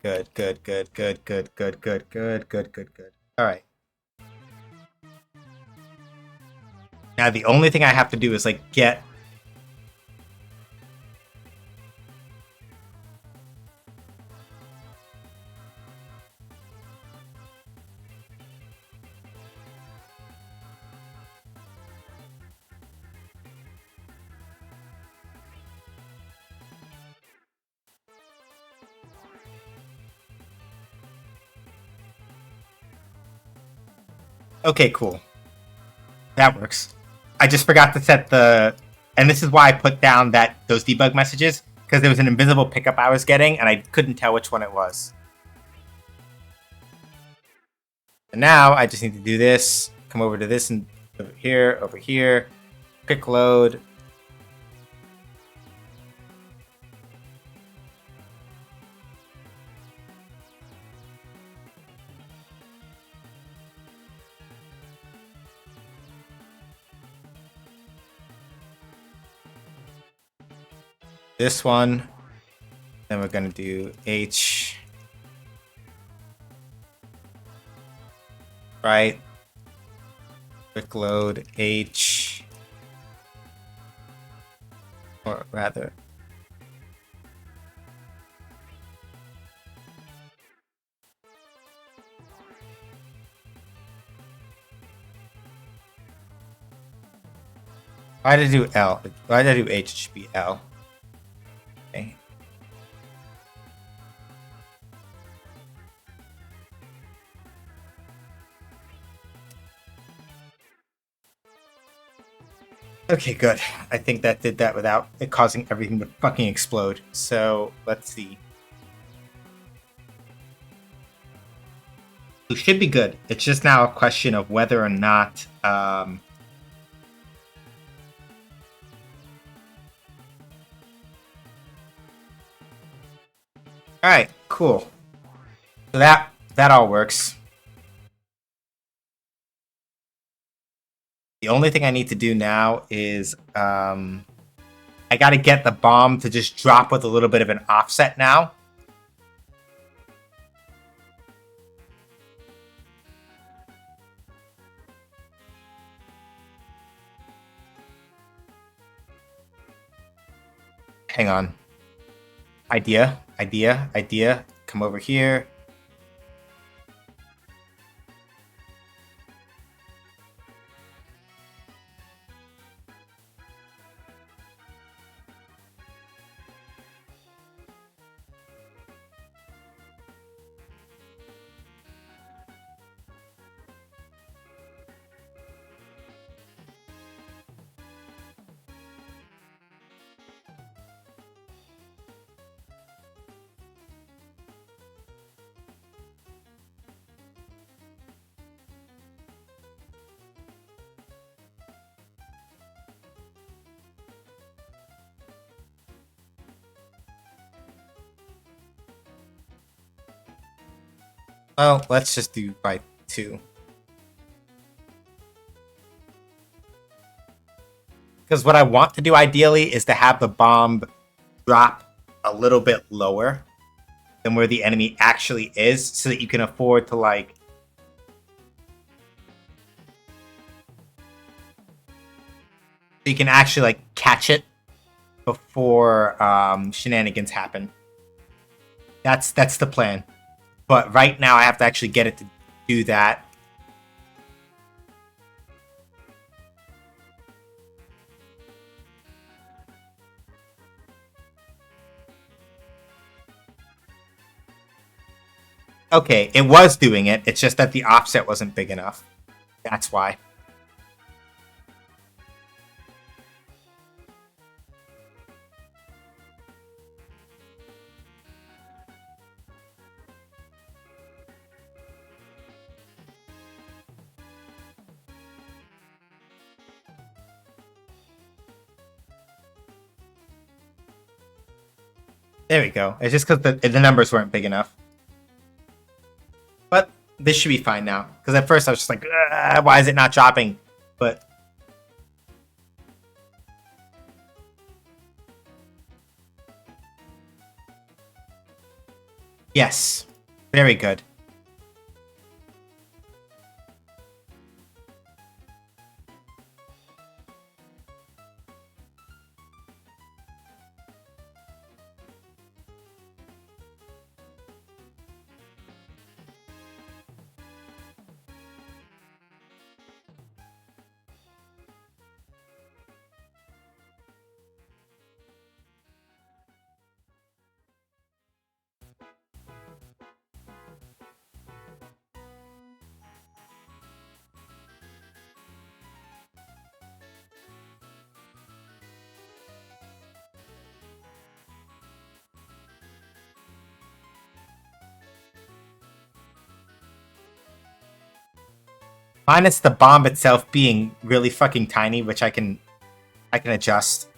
Good. All right. Now the only thing I have to do is like get okay, cool. That works. I just forgot to set the, and this is why I put down those debug messages, because there was an invisible pickup I was getting, and I couldn't tell which one it was. And now I just need to do this, come over to this and over here, quick load. This one, then we're gonna do H, right? Quick load H, or rather, why did I do L? Why did I do H? It should be L. Okay. Okay, good. I think that did that without it causing everything to fucking explode. So, let's see. We should be good. It's just now a question of whether or not... Alright, cool. So that all works. The only thing I need to do now is I gotta get the bomb to just drop with a little bit of an offset now. Hang on. Idea. Come over here. Well, let's just do by 2. Because what I want to do ideally is to have the bomb drop a little bit lower than where the enemy actually is, so that you can afford to, like... So you can actually, like, catch it before shenanigans happen. That's the plan. But right now I have to actually get it to do that. Okay, it was doing it. It's just that the offset wasn't big enough. That's why. There we go. It's just because the numbers weren't big enough. But this should be fine now. Because at first I was just like, why is it not dropping? But... Yes. Very good. Minus the bomb itself being really fucking tiny, which I can adjust.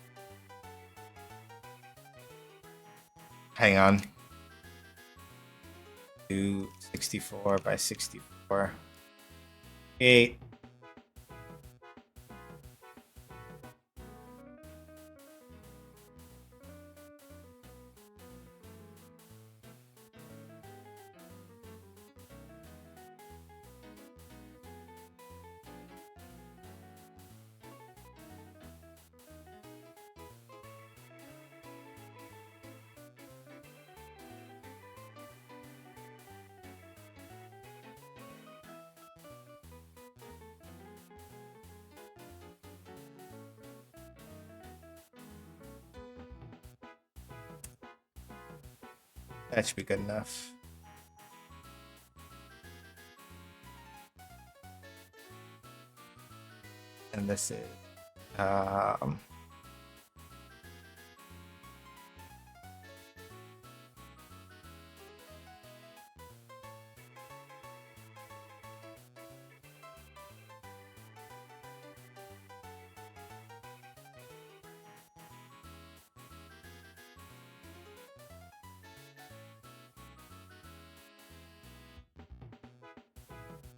Hang on. 264 by 64. 8. That should be good enough. And this is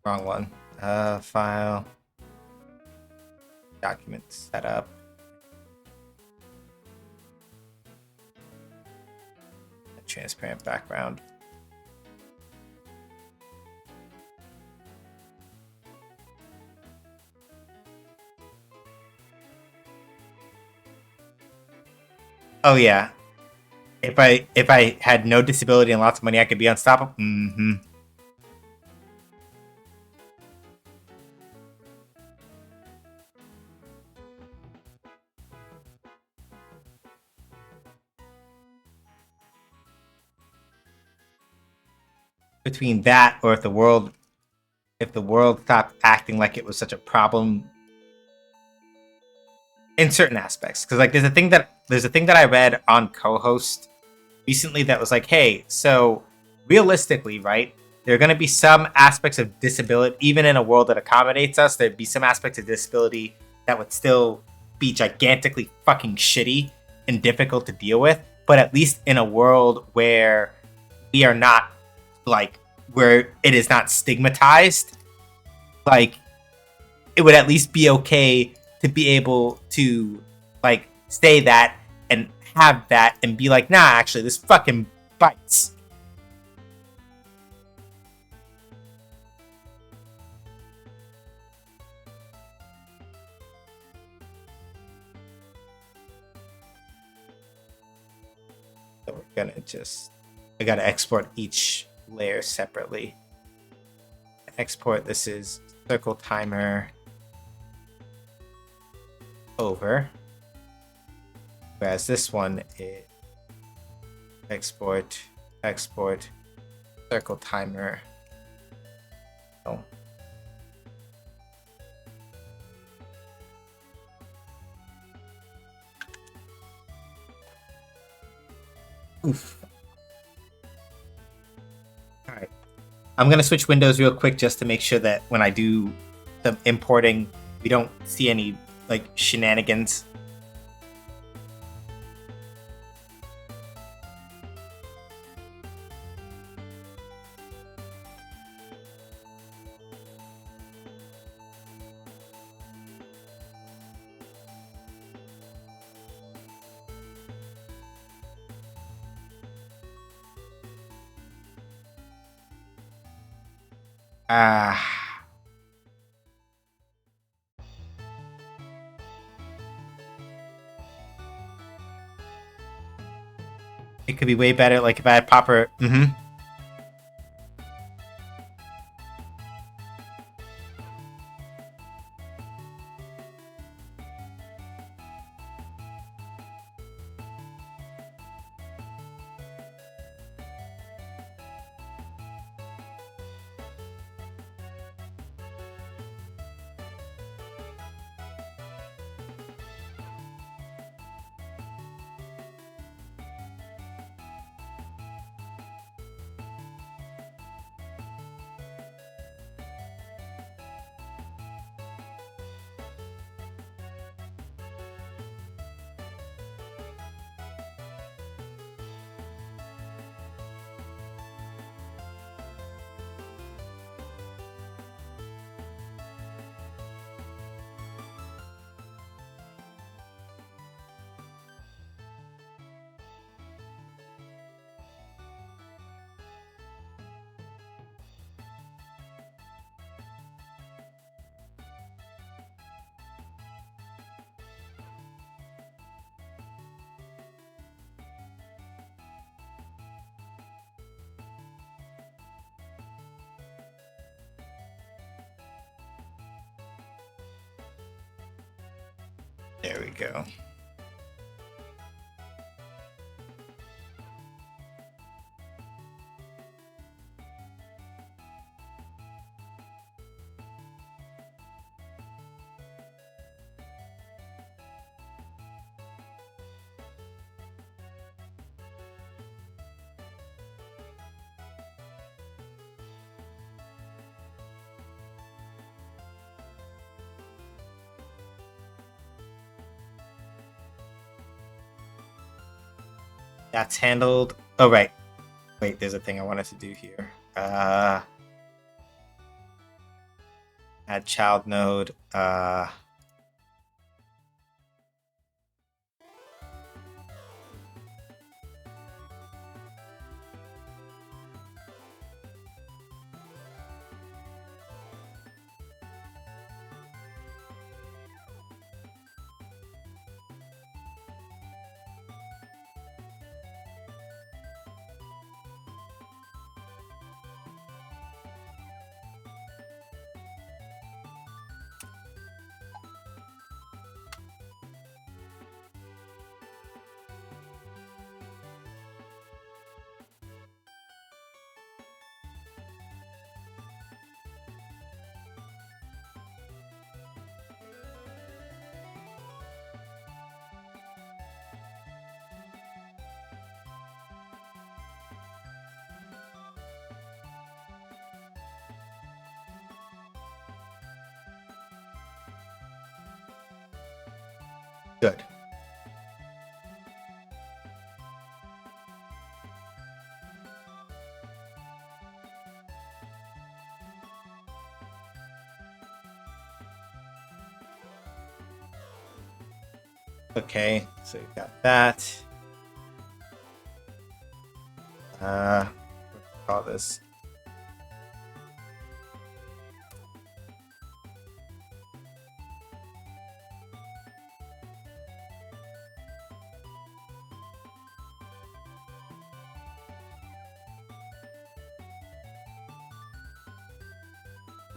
wrong one. File. Document setup. A transparent background. Oh yeah. If I had no disability and lots of money, I could be unstoppable. Mm-hmm. Between that or if the world stopped acting like it was such a problem in certain aspects, because like there's a thing that I read on co-host recently that was like, hey, so realistically, right, there are going to be some aspects of disability, even in a world that accommodates us, there'd be some aspects of disability that would still be gigantically fucking shitty and difficult to deal with, but at least in a world where we are not like where it is not stigmatized, like it would at least be okay to be able to like say that and have that and be like, nah, actually this fucking bites. So we're gonna I gotta export each layer separately. Export, this is circle timer over, whereas this one is export circle timer. Oh. Oof. Alright. I'm gonna switch windows real quick just to make sure that when I do the importing, we don't see any like shenanigans. It could be way better, like if I had Popper. Mm-hmm. There we go. That's handled. Oh, right. Wait, there's a thing I wanted to do here. Add child node. Good. Okay, so we've got that. Call this.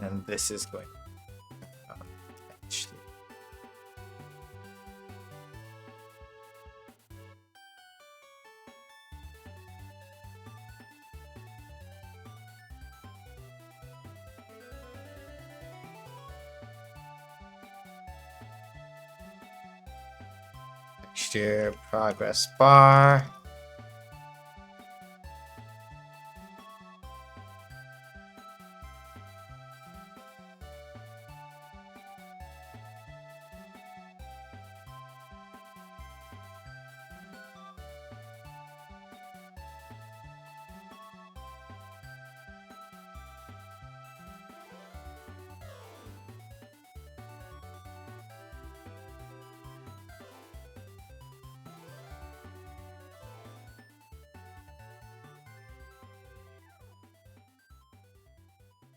And this is going. Actually. Texture progress bar.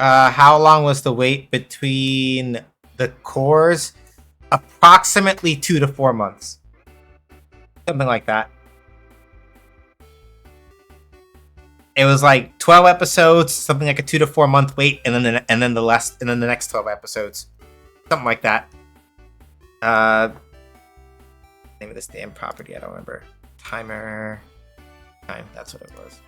How long was the wait between the cores? Approximately 2 to 4 months. Something like that. It was like 12 episodes, something like a 2 to 4 month wait, and then the next 12 episodes. Something like that. Name of this damn property, I don't remember. Time, that's what it was.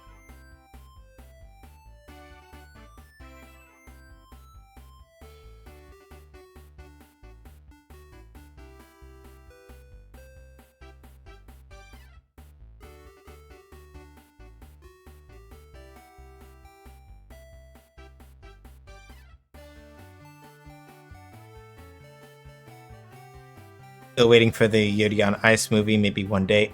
Still waiting for the Yuri on Ice movie, maybe one day.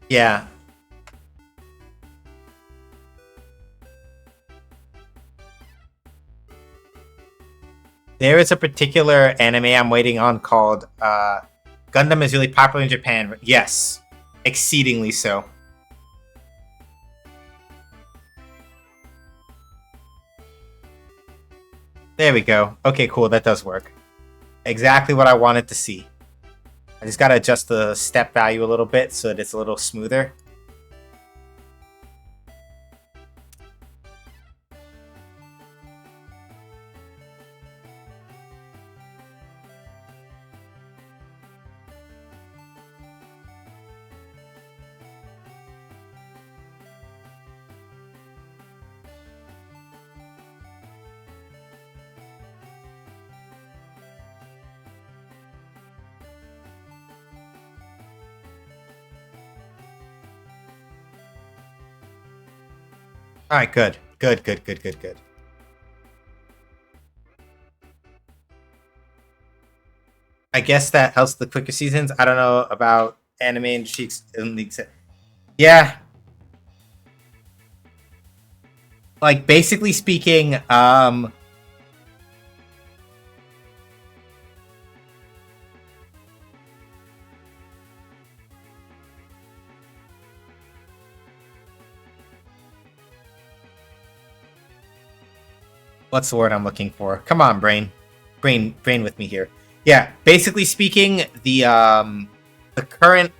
Yeah. There is a particular anime I'm waiting on called Gundam is really popular in Japan. Yes, exceedingly so. There we go. Okay, cool. That does work. Exactly what I wanted to see. I just gotta adjust the step value a little bit so that it's a little smoother. All right, good. Good, good, good, good, good. I guess that helps the quicker seasons. I don't know about anime industry. Yeah. Like, basically speaking, what's the word I'm looking for? Come on, brain. Brain with me here. Yeah, basically speaking, the current,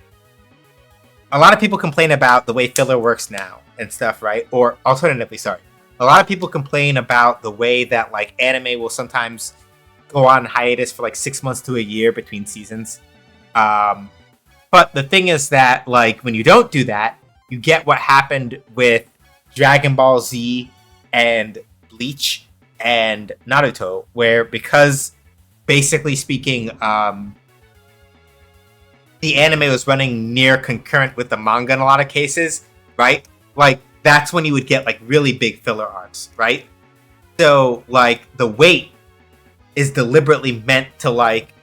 a lot of people complain about the way filler works now and stuff, right? Or alternatively, sorry, a lot of people complain about the way that like anime will sometimes go on hiatus for like 6 months to a year between seasons. But the thing is that like when you don't do that, you get what happened with Dragon Ball Z and Bleach and Naruto, where because basically speaking, the anime was running near concurrent with the manga in a lot of cases, right? Like that's when you would get like really big filler arcs, right? So like the wait is deliberately meant to like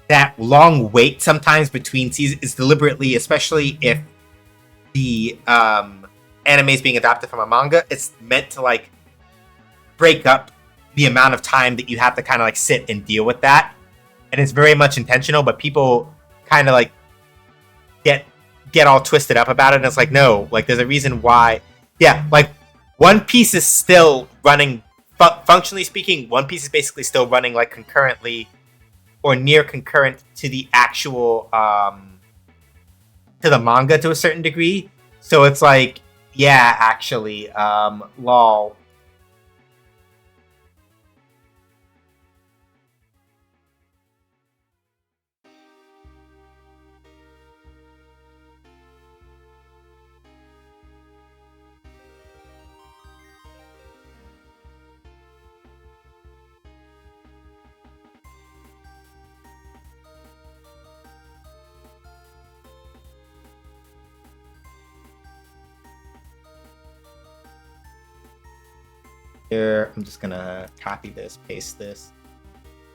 that long wait sometimes between seasons is deliberately, especially if the anime is being adapted from a manga, it's meant to like break up the amount of time that you have to kind of like sit and deal with that. And it's very much intentional, but people kind of like get all twisted up about it. And it's like, no, like there's a reason why. Yeah, like One Piece is still running, functionally speaking, One Piece is basically still running like concurrently or near concurrent to the actual, to the manga to a certain degree. So it's like, yeah, actually, lol. Here, I'm just gonna copy this, paste this.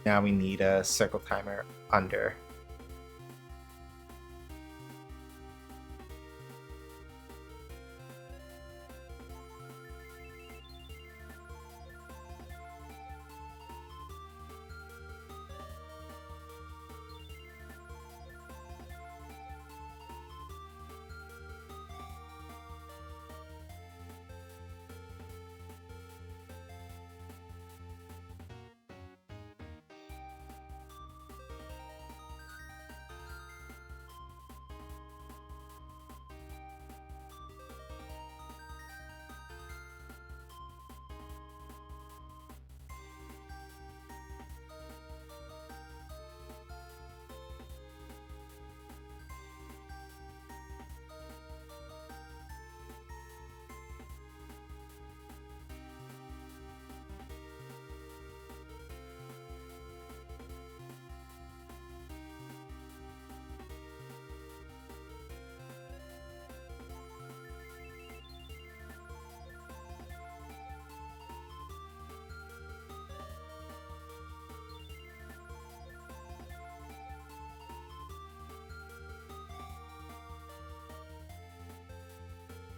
Now we need a circle timer under.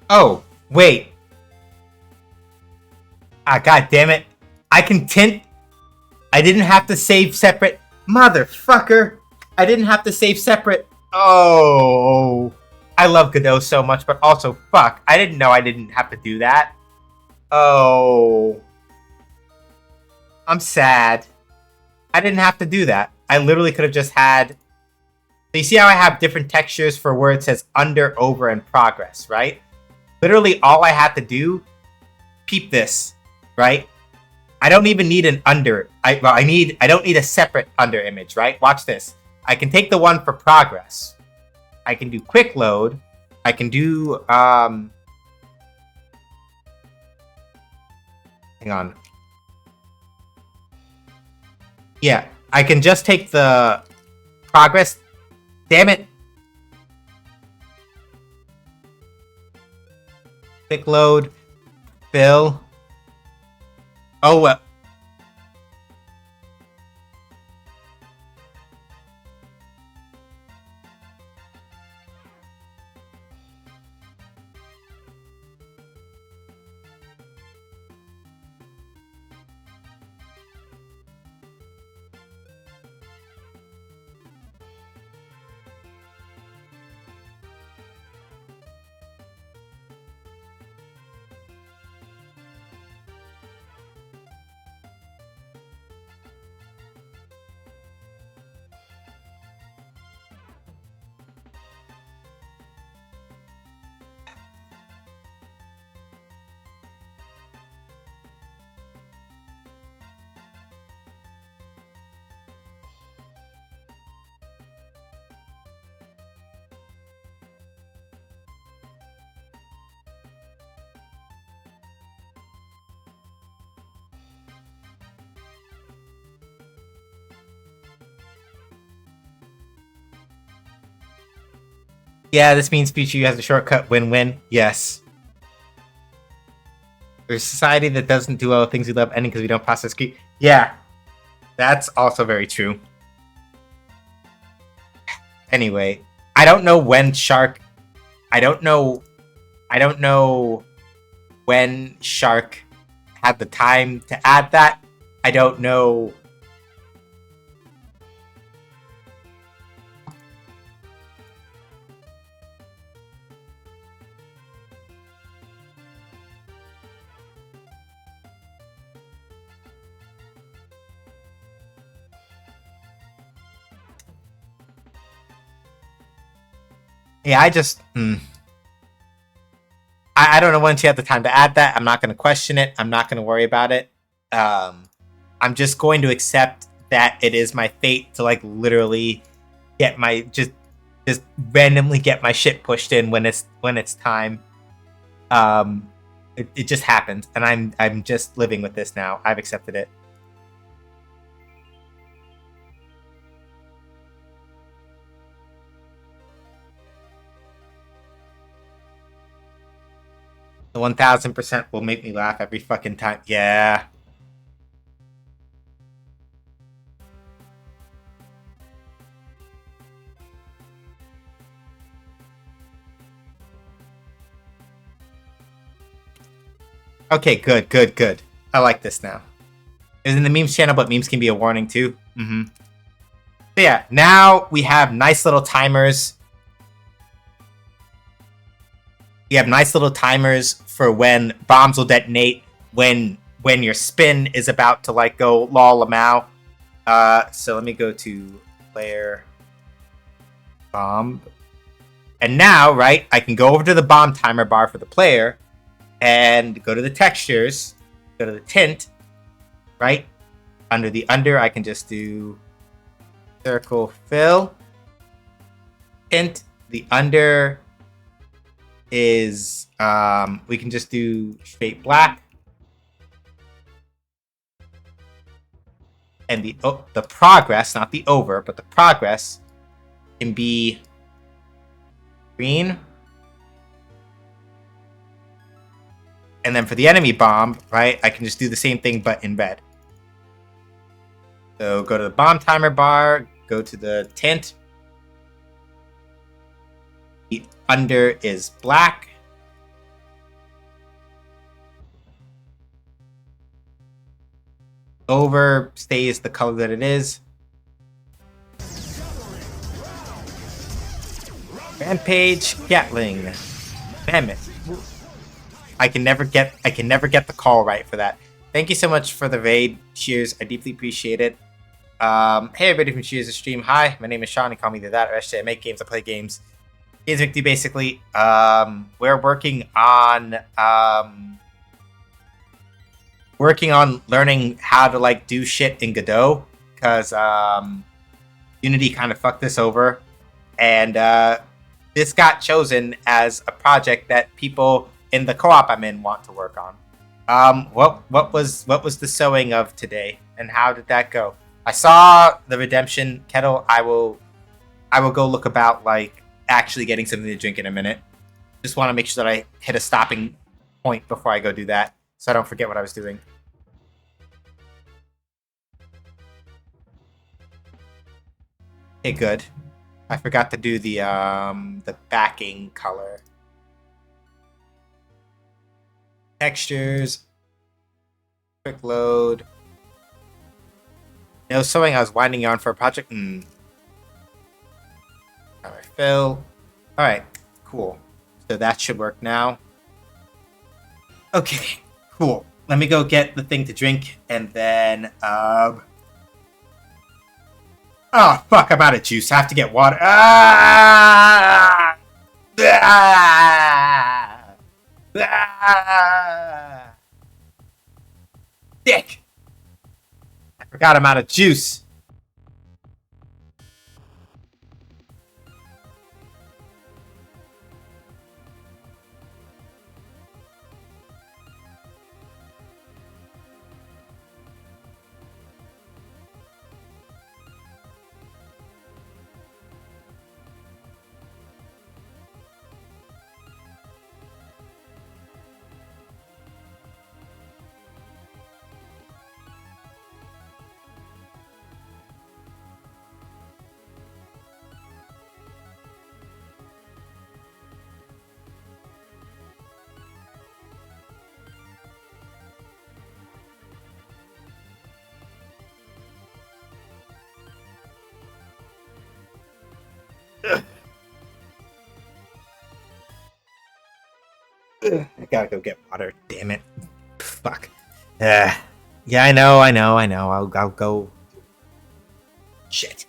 Oh, wait. Ah, god damn it. I can tint. I didn't have to save separate. Motherfucker. I didn't have to save separate. Oh, I love Godot so much, but also fuck, I didn't know I didn't have to do that. Oh, I'm sad. I didn't have to do that. I literally could have just had. So you see how I have different textures for where it says under, over, and progress, right? Literally all I had to do, peep this, right? I don't even need an under. I don't need a separate under image, right? Watch this. I can take the one for progress. I can do quick load. I can do hang on. Yeah, I can just take the progress. Damn it. Quick load. Fill. Oh, well. Yeah, this means Pichu has a shortcut win-win. Yes. There's a society that doesn't do all the things we love ending because we don't process creep. Yeah. That's also very true. Anyway, I don't know when Shark. I don't know when Shark had the time to add that. I don't know. Yeah, I just. I don't know when she had the time to add that. I'm not going to question it. I'm not going to worry about it. I'm just going to accept that it is my fate to like literally get my just randomly get my shit pushed in when it's time. It just happened, and I'm just living with this now. I've accepted it. The 1000% will make me laugh every fucking time. Yeah. Okay, good. I like this now. It was in the memes channel, but memes can be a warning too. So yeah, now we have nice little timers. We have nice little timers for when bombs will detonate, when your spin is about to like go lol-a-mow. So let me go to player bomb. And now, right, I can go over to the bomb timer bar for the player and go to the textures, go to the tint, right? Under the under, I can just do circle fill. Tint, the under is we can just do straight black, and the progress, not the over, but the progress can be green. And then for the enemy bomb, right, I can just do the same thing but in red. So go to the bomb timer bar, go to the tint. The under is black. Over stays the color that it is. Rampage Gatling. Damn it. I can never get the call right for that. Thank you so much for the raid. Cheers. I deeply appreciate it. Hey everybody from Cheers to Stream. Hi, my name is Sean. You call me that. Or actually, I make games. I play games. Games make do basically. We're working on learning how to like do shit in Godot because Unity kind of fucked this over, and this got chosen as a project that people in the co-op I'm in want to work on. What was the sewing of today, and how did that go? I saw the Redemption Kettle. I will go look about like actually getting something to drink in a minute. Just want to make sure that I hit a stopping point before I go do that, so I don't forget what I was doing. Okay, good. I forgot to do the backing color. Textures. Quick load. No sewing. I was winding yarn for a project. Alright, fill. Alright, cool. So that should work now. Okay, cool. Let me go get the thing to drink, and then oh, fuck, I'm out of juice. I have to get water. Ah! Ah! Ah! Dick! I forgot I'm out of juice. I gotta go get water. Damn it. Fuck. Yeah, I know. I'll go. Shit.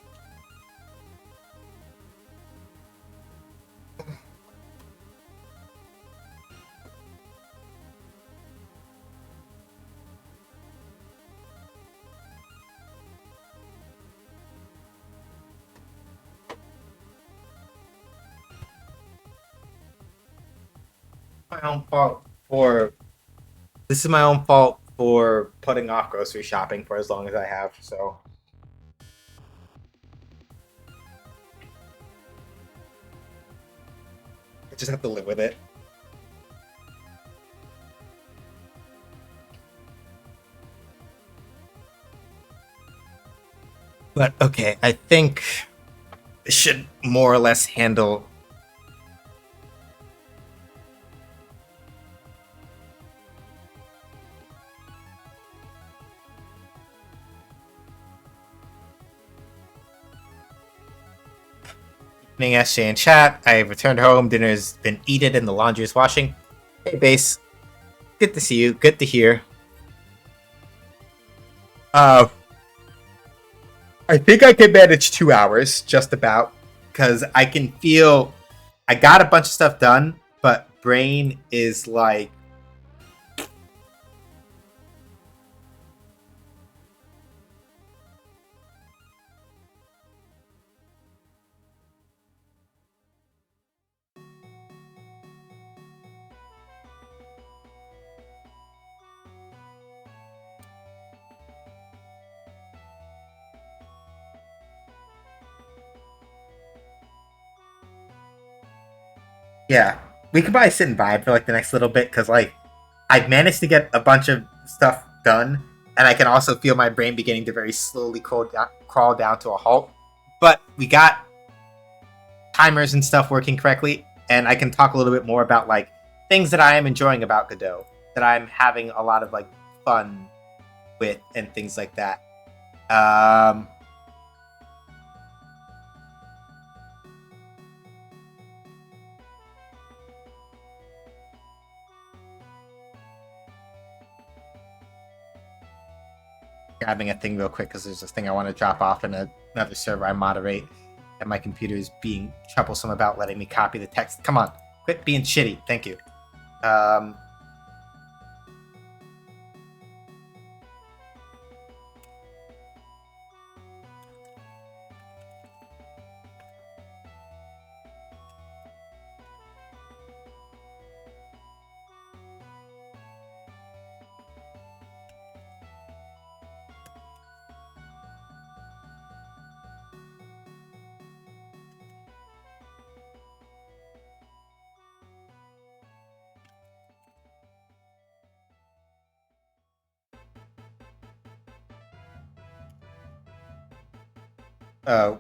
My own fault for this is my own fault for putting off grocery shopping for as long as I have, so I just have to live with it. But okay, I think it should more or less handle SJ in chat. I returned home. Dinner's been eaten and the laundry is washing. Hey, Base. Good to see you. Good to hear. I think I can manage 2 hours, just about, because I can feel I got a bunch of stuff done, but brain is like yeah. We could probably sit and vibe for like the next little bit because like I've managed to get a bunch of stuff done, and I can also feel my brain beginning to very slowly crawl down to a halt. But we got timers and stuff working correctly, and I can talk a little bit more about like things that I am enjoying about Godot, that I'm having a lot of like fun with, and things like that. grabbing a thing real quick because there's this thing I want to drop off in another server I moderate, and my computer is being troublesome about letting me copy the text. Come on, quit being shitty. Thank you. Uh,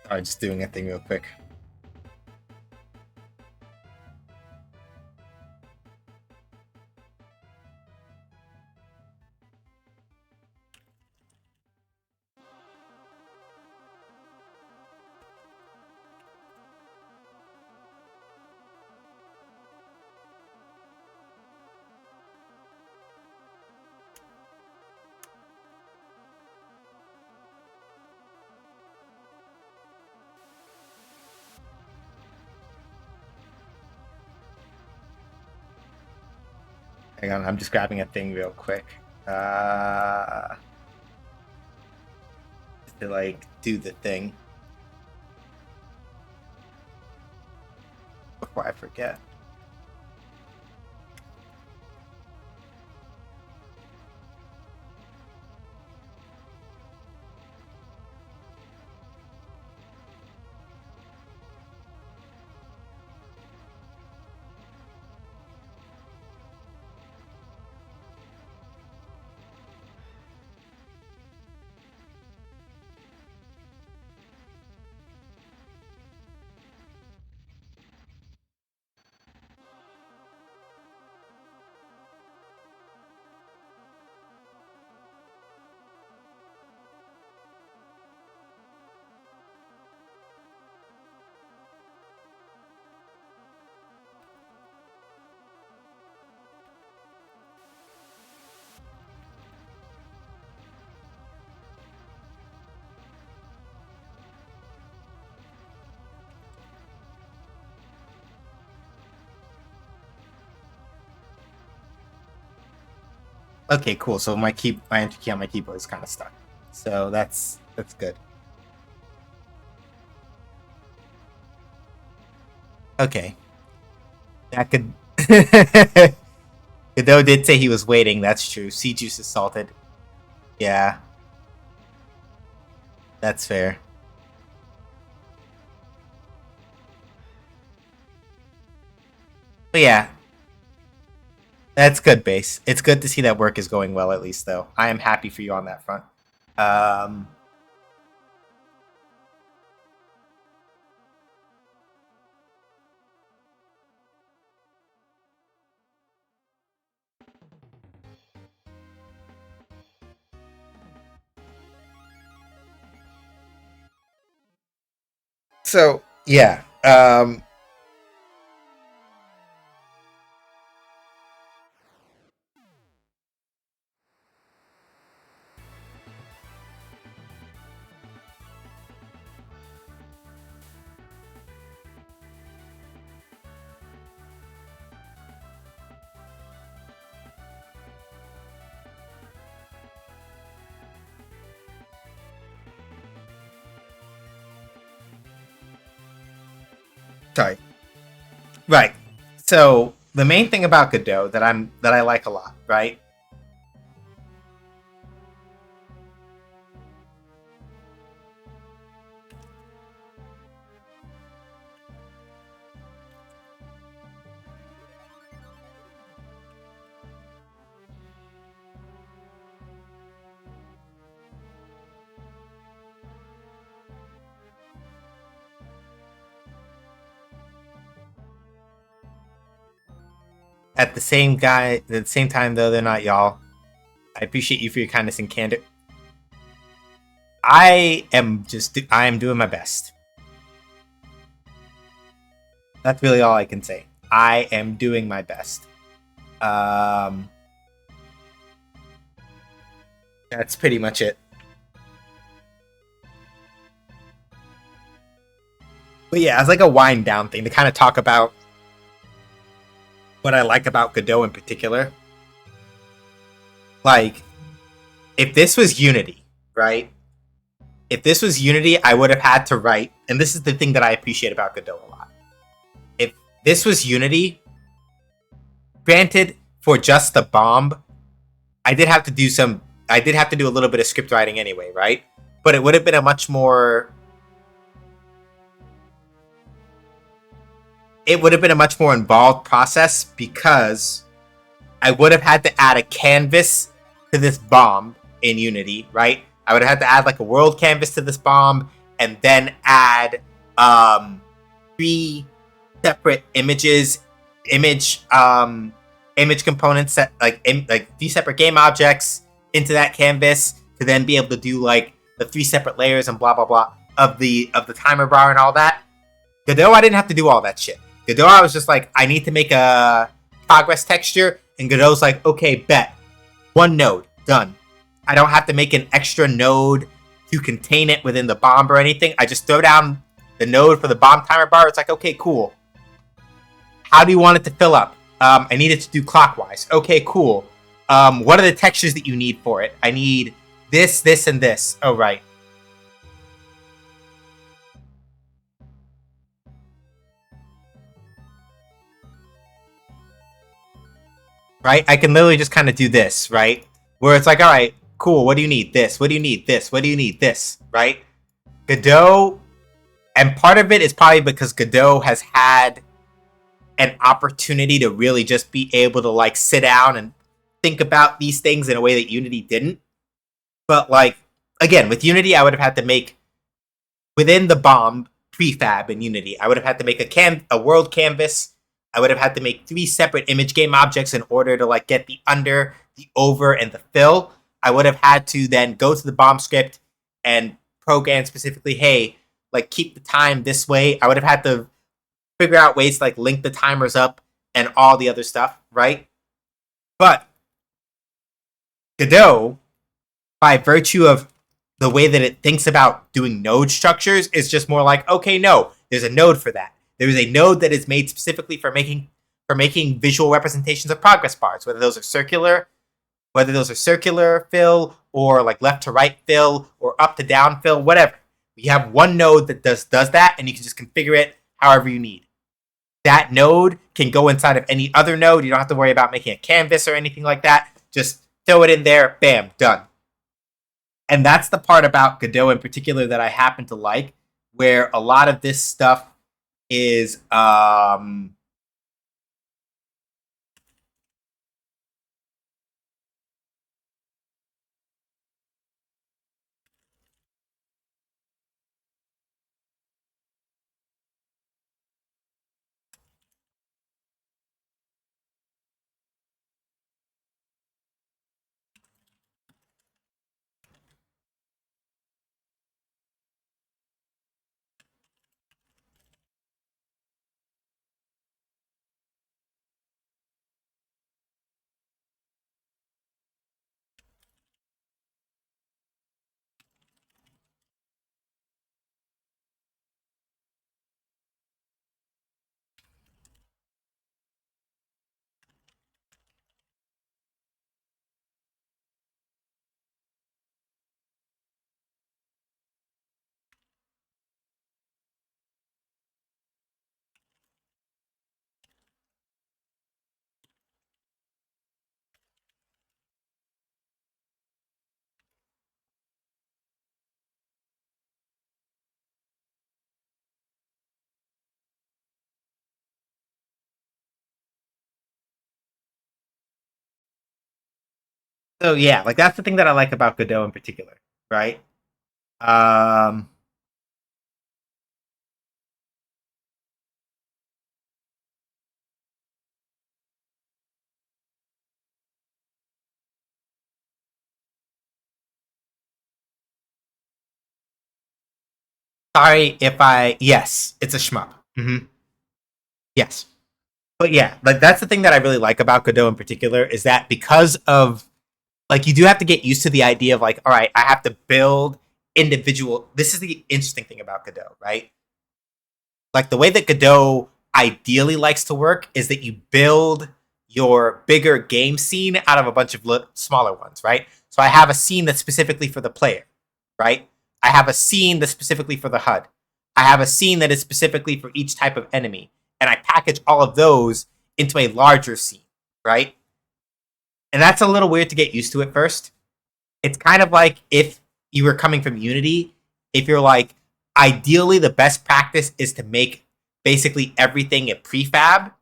Sorry, just doing a thing real quick. Hang on, I'm just grabbing a thing real quick. Just to like do the thing before I forget. Okay, cool. So my enter key on my keyboard is kind of stuck. So that's good. Okay. That could. Godot did say he was waiting. That's true. Sea juice is salted. Yeah. That's fair. But yeah. That's good, Base. It's good to see that work is going well, at least, though. I am happy for you on that front. Um. So, yeah. Sorry. Right. So the main thing about Godot that I like a lot, right? At the same time though, they're not y'all. I appreciate you for your kindness and candor. I am doing my best. That's really all I can say. I am doing my best. That's pretty much it. But yeah, as like a wind down thing to kind of talk about what I like about Godot in particular. Like, if this was Unity, right? If this was Unity, I would have had to write, and this is the thing that I appreciate about Godot a lot. If this was Unity, granted, for just the bomb, I did have to do a little bit of script writing anyway, right? But it would have been a much more involved process because I would have had to add a canvas to this bomb in Unity, right? I would have had to add like a world canvas to this bomb and then add 3 separate image components that like 3 separate game objects into that canvas to then be able to do like the 3 separate layers and blah blah blah of the timer bar and all that. Godot, I didn't have to do all that shit. Godot, I was just like, I need to make a progress texture, and Godot's like, okay, bet. 1 node, done. I don't have to make an extra node to contain it within the bomb or anything. I just throw down the node for the bomb timer bar. It's like, okay, cool. How do you want it to fill up? I need it to do clockwise. Okay, cool. What are the textures that you need for it? I need this, this, and this. Oh, right. Right? I can literally just kind of do this, right? Where it's like, all right, cool. What do you need? This. What do you need? This. What do you need? This. Right? Godot, and part of it is probably because Godot has had an opportunity to really just be able to like sit down and think about these things in a way that Unity didn't. But like, again, with Unity, I would have had to make within the bomb prefab in Unity. I would have had to make a world canvas. I would have had to make 3 separate image game objects in order to like get the under, the over, and the fill. I would have had to then go to the bomb script and program specifically, hey, like keep the time this way. I would have had to figure out ways to like link the timers up and all the other stuff, right? But Godot, by virtue of the way that it thinks about doing node structures, is just more like, okay, no, there's a node for that. There is a node that is made specifically for making visual representations of progress bars, whether those are circular, whether those are circular fill or like left to right fill or up to down fill, whatever. You have one node that does that, and you can just configure it however you need. That node can go inside of any other node. You don't have to worry about making a canvas or anything like that. Just throw it in there, bam, done. And that's the part about Godot in particular that I happen to like, where a lot of this stuff is so yeah, like that's the thing that I like about Godot in particular, right? Um Sorry if I yes, it's a shmup. Yes. But yeah, like that's the thing that I really like about Godot in particular is that because of like you do have to get used to the idea of like, all right, I have to build individual. This is the interesting thing about Godot, right? Like the way that Godot ideally likes to work is that you build your bigger game scene out of a bunch of smaller ones, right? So I have a scene that's specifically for the player, right? I have a scene that's specifically for the HUD. I have a scene that is specifically for each type of enemy, and I package all of those into a larger scene, right? And that's a little weird to get used to at first. It's kind of like if you were coming from Unity, if you're like, ideally the best practice is to make basically everything a prefab,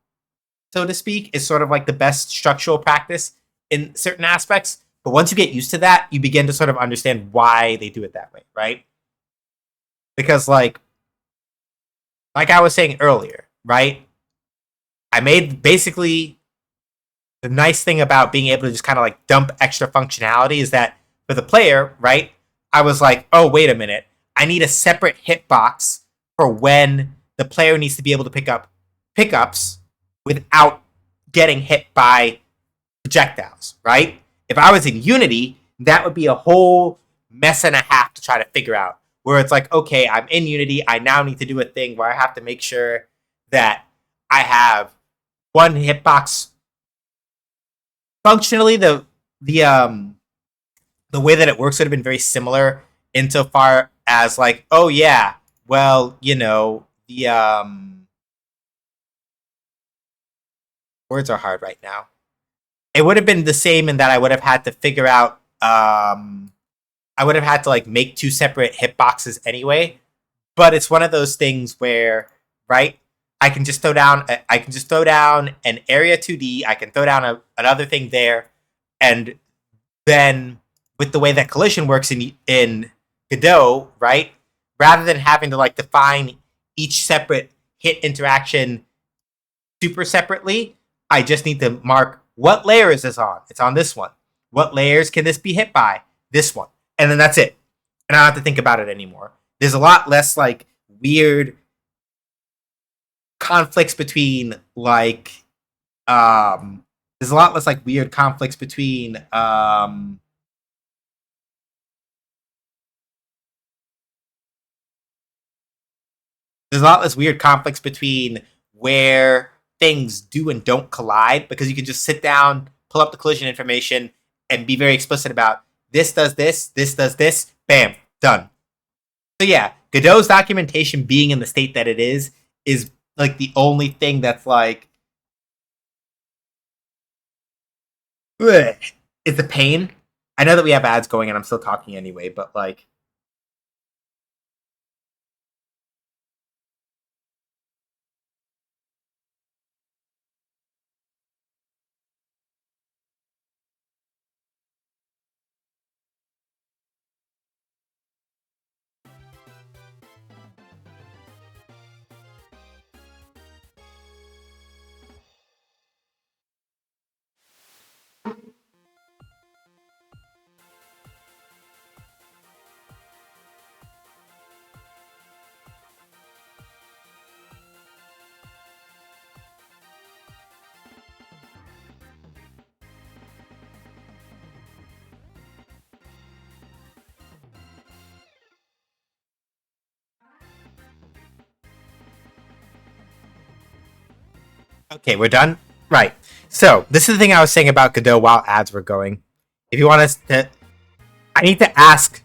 so to speak, is sort of like the best structural practice in certain aspects. But once you get used to that, you begin to sort of understand why they do it that way, right? Because like I was saying earlier, right? I made basically the nice thing about being able to just kind of like dump extra functionality is that for the player, right? I was like, oh, wait a minute. I need a separate hitbox for when the player needs to be able to pick up pickups without getting hit by projectiles, right? If I was in Unity, that would be a whole mess and a half to try to figure out. Where it's like, okay, I'm in Unity. I now need to do a thing where I have to make sure that I have one hitbox. Functionally, the way that it works would have been very similar insofar as like, oh yeah, well, you know, the words are hard right now. It would have been the same in that I would have had to figure out I would have had to like make two separate hitboxes anyway. But it's one of those things where, right? I can just throw down an area 2D, I can throw down another thing there, and then with the way that collision works in Godot, right? Rather than having to like define each separate hit interaction super separately, I just need to mark what layer is this on. It's on this one. What layers can this be hit by? This one. And then that's it. And I don't have to think about it anymore. There's a lot less like weird conflicts between like there's a lot less like weird conflicts between there's a lot less weird conflicts between where things do and don't collide because you can just sit down, pull up the collision information, and be very explicit about this does this, bam, done. So yeah, Godot's documentation being in the state that it is like the only thing that's like ugh, it's a pain. I know that we have ads going and I'm still talking anyway, but like okay, we're done. Right. So this is the thing I was saying about Godot while ads were going. If you want us to, I need to ask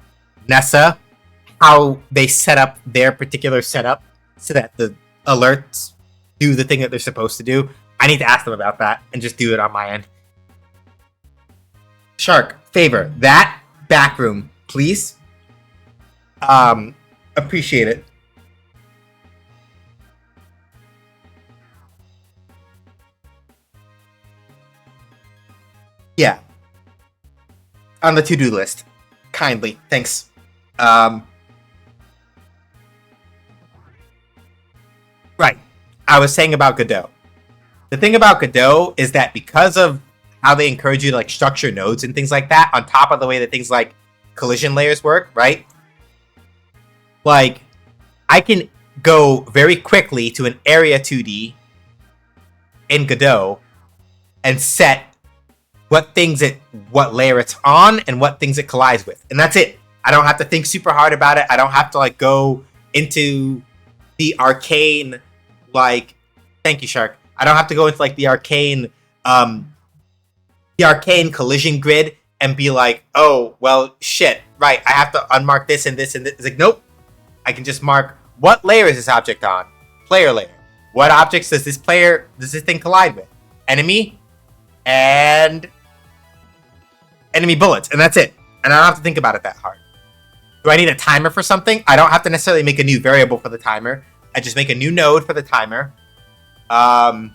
Nessa how they set up their particular setup so that the alerts do the thing that they're supposed to do. I need to ask them about that and just do it on my end. Shark, favor, that back room, please. Appreciate it. Yeah, on the to-do list. Kindly, thanks. Um, right. I was saying about Godot. The thing about Godot is that because of how they encourage you to like structure nodes and things like that, on top of the way that things like collision layers work, right? Like, I can go very quickly to an area 2D in Godot and set what layer it's on and what things it collides with, and that's it. I don't have to think super hard about it. I don't have to like go into the arcane like. Thank you, Shark. I don't have to go into like um the arcane collision grid and be like, oh well, shit. Right, I have to unmark this and this and this. It's like, nope. I can just mark what layer is this object on. Player layer. What objects does this thing collide with? Enemy and enemy bullets, and that's it. And I don't have to think about it that hard. Do I need a timer for something? I don't have to necessarily make a new variable for the timer. I just make a new node for the timer. I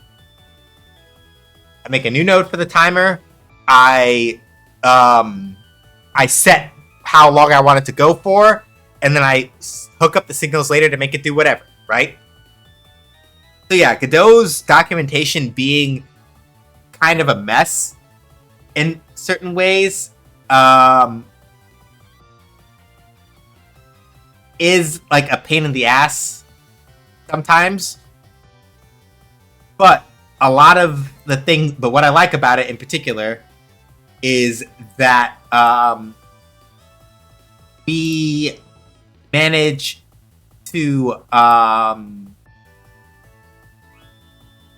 make a new node for the timer. I set how long I want it to go for, and then I hook up the signals later to make it do whatever, right? So yeah, Godot's documentation being kind of a mess in certain ways is like a pain in the ass sometimes, but what I like about it in particular is that we manage to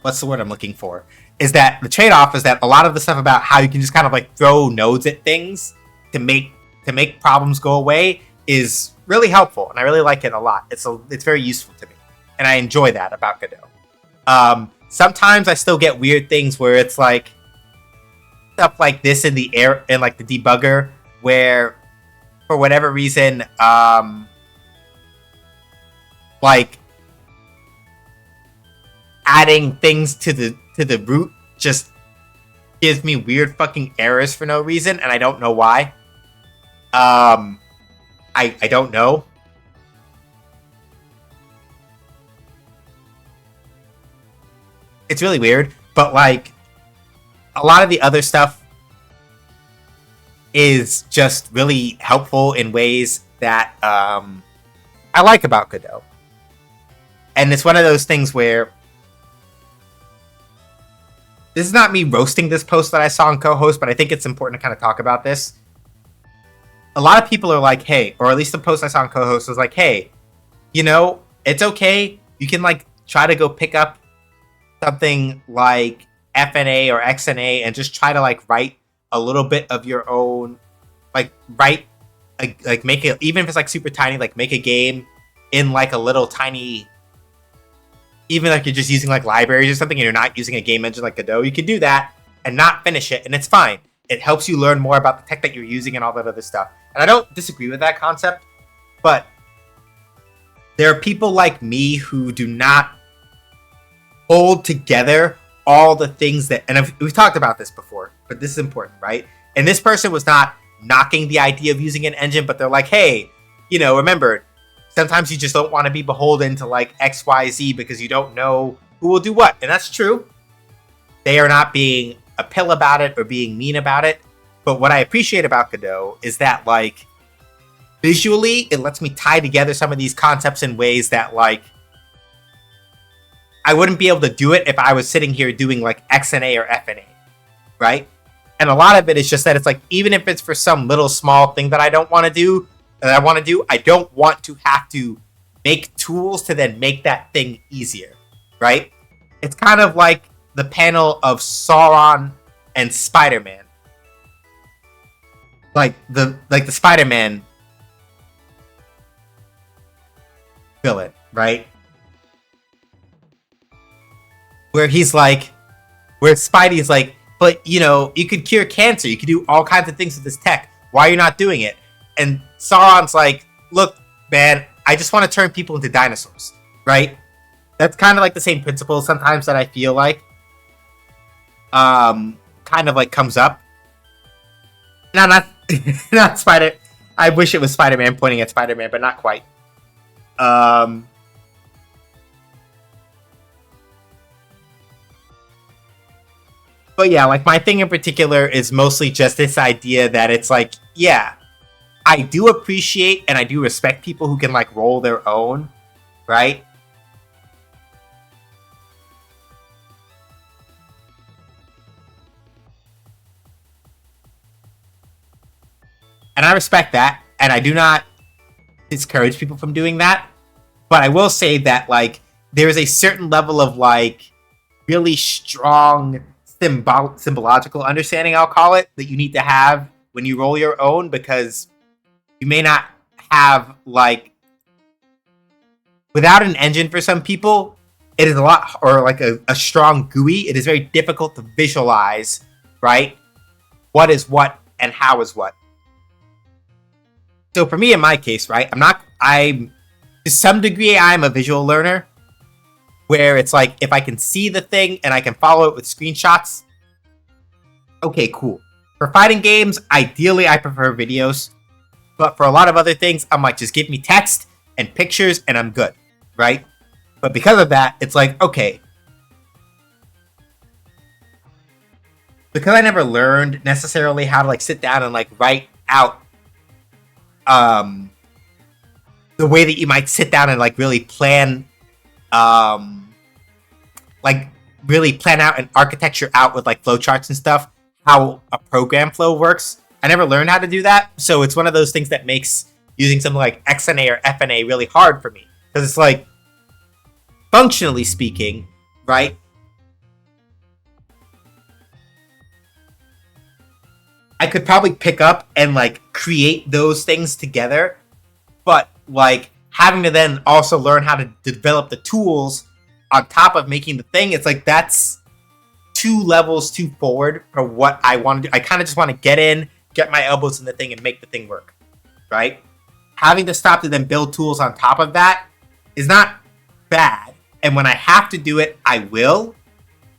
what's the word I'm looking for? Is that the trade-off is that a lot of the stuff about how you can just kind of like throw nodes at things to make problems go away is really helpful, and I really like it a lot. It's very useful to me, and I enjoy that about Godot. Sometimes I still get weird things where it's like stuff like this in the air in like the debugger where for whatever reason like adding things to the root just gives me weird fucking errors for no reason, and I don't know why. I don't know. It's really weird, but like a lot of the other stuff is just really helpful in ways that I like about Godot. And it's one of those things where this is not me roasting this post that I saw on co-host, but I think it's important to kind of talk about this. A lot of people are like, hey, or at least the post I saw on co-host was like, hey, you know, it's okay. You can like try to go pick up something like FNA or XNA and just try to like write a little bit of your own, like write, like make it, even if it's like super tiny, like make a game in like a little tiny, even like you're just using like libraries or something and you're not using a game engine like Godot, you can do that and not finish it, and it's fine. It helps you learn more about the tech that you're using and all that other stuff. And I don't disagree with that concept, but there are people like me who do not hold together all the things that, and we've talked about this before, but this is important, right? And this person was not knocking the idea of using an engine, but they're like, hey, you know, remember, sometimes you just don't want to be beholden to like X, Y, Z because you don't know who will do what. And that's true. They are not being a pill about it or being mean about it. But what I appreciate about Godot is that like visually, it lets me tie together some of these concepts in ways that like I wouldn't be able to do it if I was sitting here doing like XNA or FNA, right? And a lot of it is just that it's like, even if it's for some little small thing that I don't want to do, I don't want to have to make tools to then make that thing easier, right? It's kind of like the panel of Sauron and Spider-Man. Like the Spider-Man villain, right? Where he's like, where Spidey's like, but you know, you could cure cancer, you could do all kinds of things with this tech. Why are you not doing it? And Sauron's like, look, man, I just want to turn people into dinosaurs, right? That's kind of like the same principle sometimes that I feel like kind of like comes up. No, not Spider. I wish it was Spider-Man pointing at Spider-Man, but not quite. But yeah, like my thing in particular is mostly just this idea that it's like, yeah, I do appreciate and I do respect people who can like roll their own, right? And I respect that, and I do not discourage people from doing that. But I will say that like there is a certain level of like really strong symbological understanding, I'll call it, that you need to have when you roll your own, because you may not have like, without an engine for some people, it is a lot, or like a strong GUI, it is very difficult to visualize, right? What is what and how is what. So for me, in my case, right, I'm to some degree, I'm a visual learner, where it's like, if I can see the thing and I can follow it with screenshots, okay, cool. For fighting games, ideally, I prefer videos. But for a lot of other things, I'm like, just give me text and pictures and I'm good, right? But because of that, it's like, okay. Because I never learned necessarily how to like sit down and like write out the way that you might sit down and like really plan like really plan out an architecture out with like flowcharts and stuff, how a program flow works. I never learned how to do that, so it's one of those things that makes using something like XNA or FNA really hard for me, because it's like, functionally speaking, right, I could probably pick up and like create those things together, but like having to then also learn how to develop the tools on top of making the thing, it's like that's 2 levels too forward for what I want to do. I kind of just want to get in, get my elbows in the thing and make the thing work, right? Having to stop to then build tools on top of that is not bad. And when I have to do it, I will.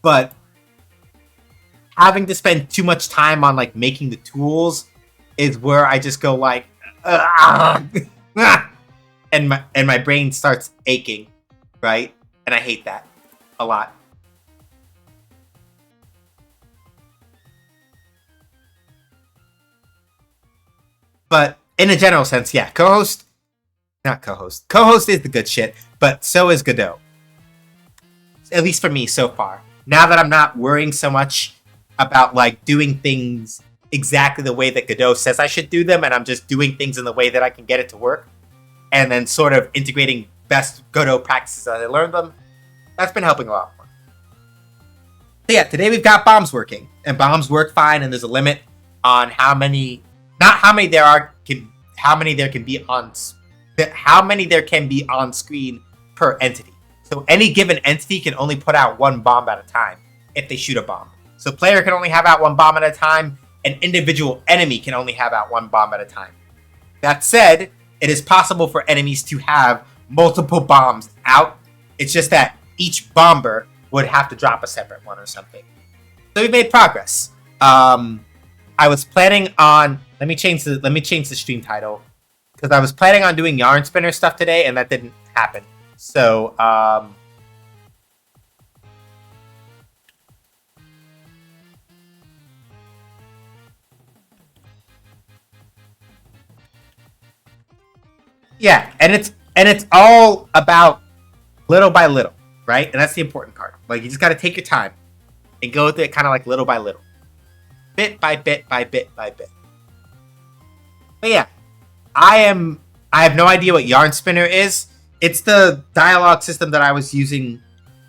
But having to spend too much time on like making the tools is where I just go like, and my brain starts aching, right? And I hate that a lot. But in a general sense, yeah, co-host is the good shit, but so is Godot. At least for me so far. Now that I'm not worrying so much about like doing things exactly the way that Godot says I should do them, and I'm just doing things in the way that I can get it to work, and then sort of integrating best Godot practices as I learned them, that's been helping a lot more. So yeah, today we've got bombs working, and bombs work fine, and there's a limit. on how many, not how many there are, how many there can be on, how many there can be on screen per entity. So any given entity can only put out one bomb at a time if they shoot a bomb. So player can only have out one bomb at a time. An individual enemy can only have out one bomb at a time. That said, it is possible for enemies to have multiple bombs out. It's just that each bomber would have to drop a separate one or something. So we made progress. I was planning on, let me change the stream title, because I was planning on doing yarn spinner stuff today and that didn't happen. So yeah, and it's all about little by little, right? And that's the important part. Like, you just got to take your time and go with it kind of like little by little. Bit by bit by bit by bit. But yeah, I have no idea what Yarn Spinner is. It's the dialogue system that I was using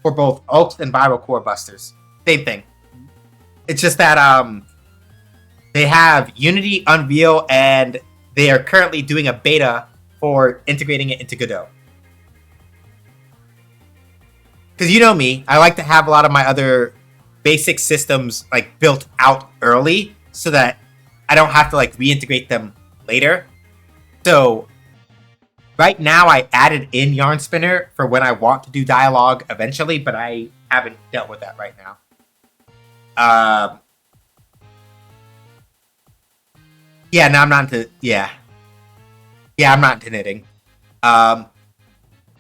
for both Ult and Viral Core Busters. Same thing. It's just that they have Unity, Unreal, and they are currently doing a beta for integrating it into Godot. Because you know me, I like to have a lot of my other basic systems like built out early so that I don't have to like reintegrate them later. So right now I added in Yarn Spinner for when I want to do dialogue eventually, but I haven't dealt with that right now. Yeah, no, I'm not into, yeah, I'm not into knitting.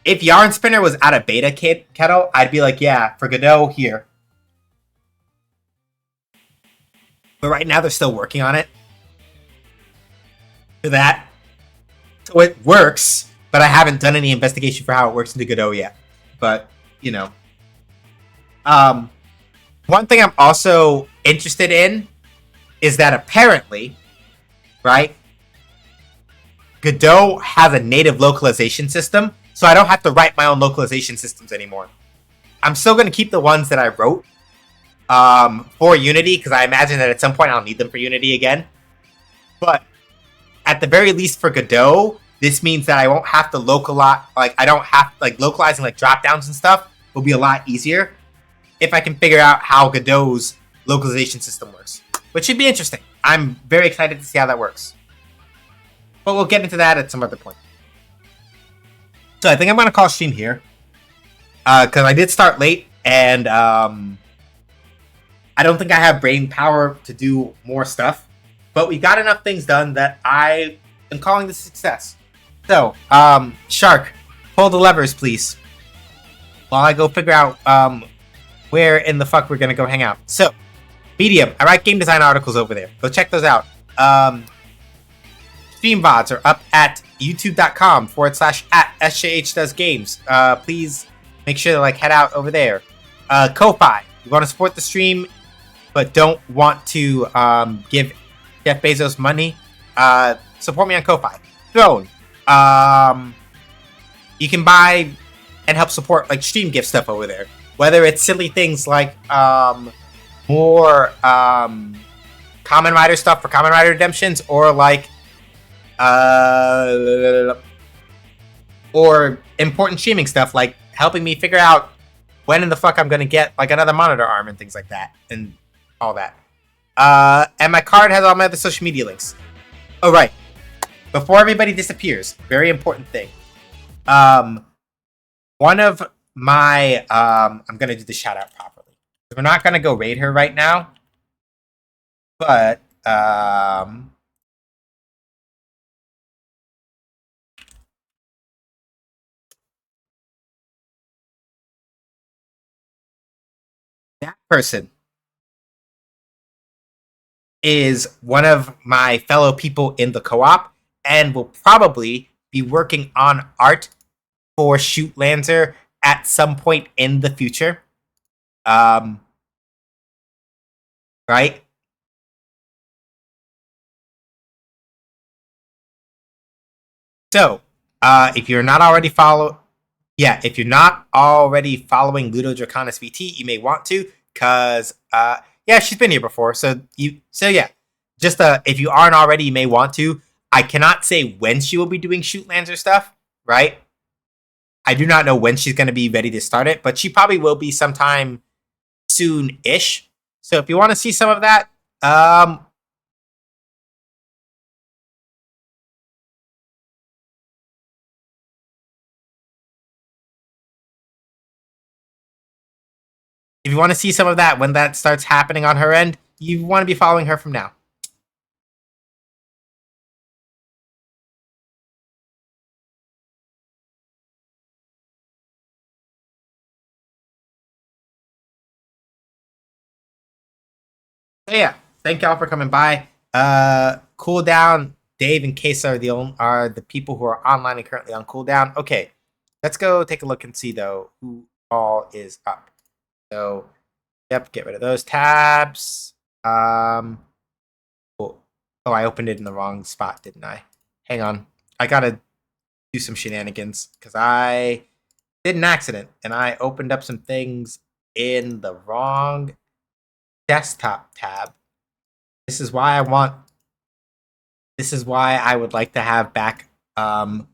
If Yarn Spinner was at a beta kettle, I'd be like, yeah, for Godot, here. But right now, they're still working on it. For that. So it works, but I haven't done any investigation for how it works into Godot yet. But, you know. One thing I'm also interested in is that apparently, right, Godot has a native localization system, so I don't have to write my own localization systems anymore. I'm still going to keep the ones that I wrote for Unity, because I imagine that at some point I'll need them for Unity again. But at the very least for Godot, this means that I won't have to localize, like, I don't have, like, localizing, like, drop-downs and stuff will be a lot easier if I can figure out how Godot's localization system works, which should be interesting. I'm very excited to see how that works. But we'll get into that at some other point. So I think I'm going to call stream here. Because I did start late, and I don't think I have brain power to do more stuff. But we got enough things done that I am calling this a success. So, Shark, pull the levers, please. While I go figure out where in the fuck we're going to go hang out. So, Medium. I write game design articles over there. Go check those out. Stream VODs are up at youtube.com/@SJHDoesGames. Please make sure to head out over there. Ko-Fi. You want to support the stream, but don't want to give Jeff Bezos money? Support me on Ko-Fi. Throne. You can buy and help support stream gift stuff over there. Whether it's silly things like more Kamen Rider stuff for Kamen Rider Redemptions, or or important streaming stuff like helping me figure out when in the fuck I'm gonna get another monitor arm and things like that and all that. And my card has all my other social media links. Oh right, before everybody disappears, very important thing. One of my I'm gonna do the shout out properly. We're not gonna go raid her right now, but that person is one of my fellow people in the co-op and will probably be working on art for Shoot Lancer at some point in the future. Right? So, if you're not already following Ludo Draconis VT, you may want to, because yeah, she's been here before. So yeah, just if you aren't already, you may want to. I cannot say when she will be doing Shoot Lancer stuff, right? I do not know when she's going to be ready to start it, but she probably will be sometime soon-ish. So if you want to see some of that, if you want to see some of that when that starts happening on her end, you want to be following her from now. So yeah, thank y'all for coming by. Cooldown, Dave and Case are the people who are online and currently on cooldown. Okay, let's go take a look and see though who all is up. So, yep, get rid of those tabs. Cool. Oh, I opened it in the wrong spot, didn't I? Hang on, I gotta do some shenanigans because I did an accident and I opened up some things in the wrong desktop tab. This is why I want. This is why I would like to have back a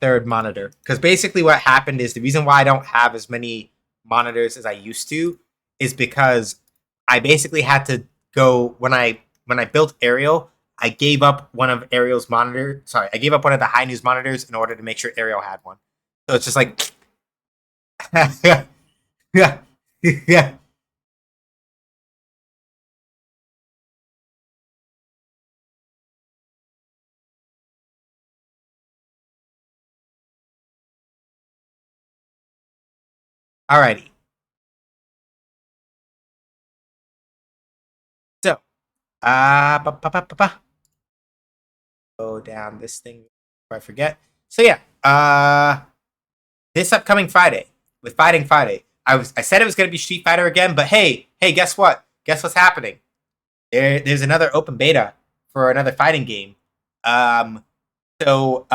third monitor. Because basically, what happened is the reason why I don't have as many monitors as I used to is because I basically had to go when I built Ariel. I gave up one of Ariel's monitor. Sorry, I gave up one of the high news monitors in order to make sure Ariel had one. So it's just like, yeah, yeah. Alrighty. So, go down this thing before I forget. So yeah, this upcoming Friday with Fighting Friday, I said it was gonna be Street Fighter again, but hey, guess what? Guess what's happening? There's another open beta for another fighting game. Um, so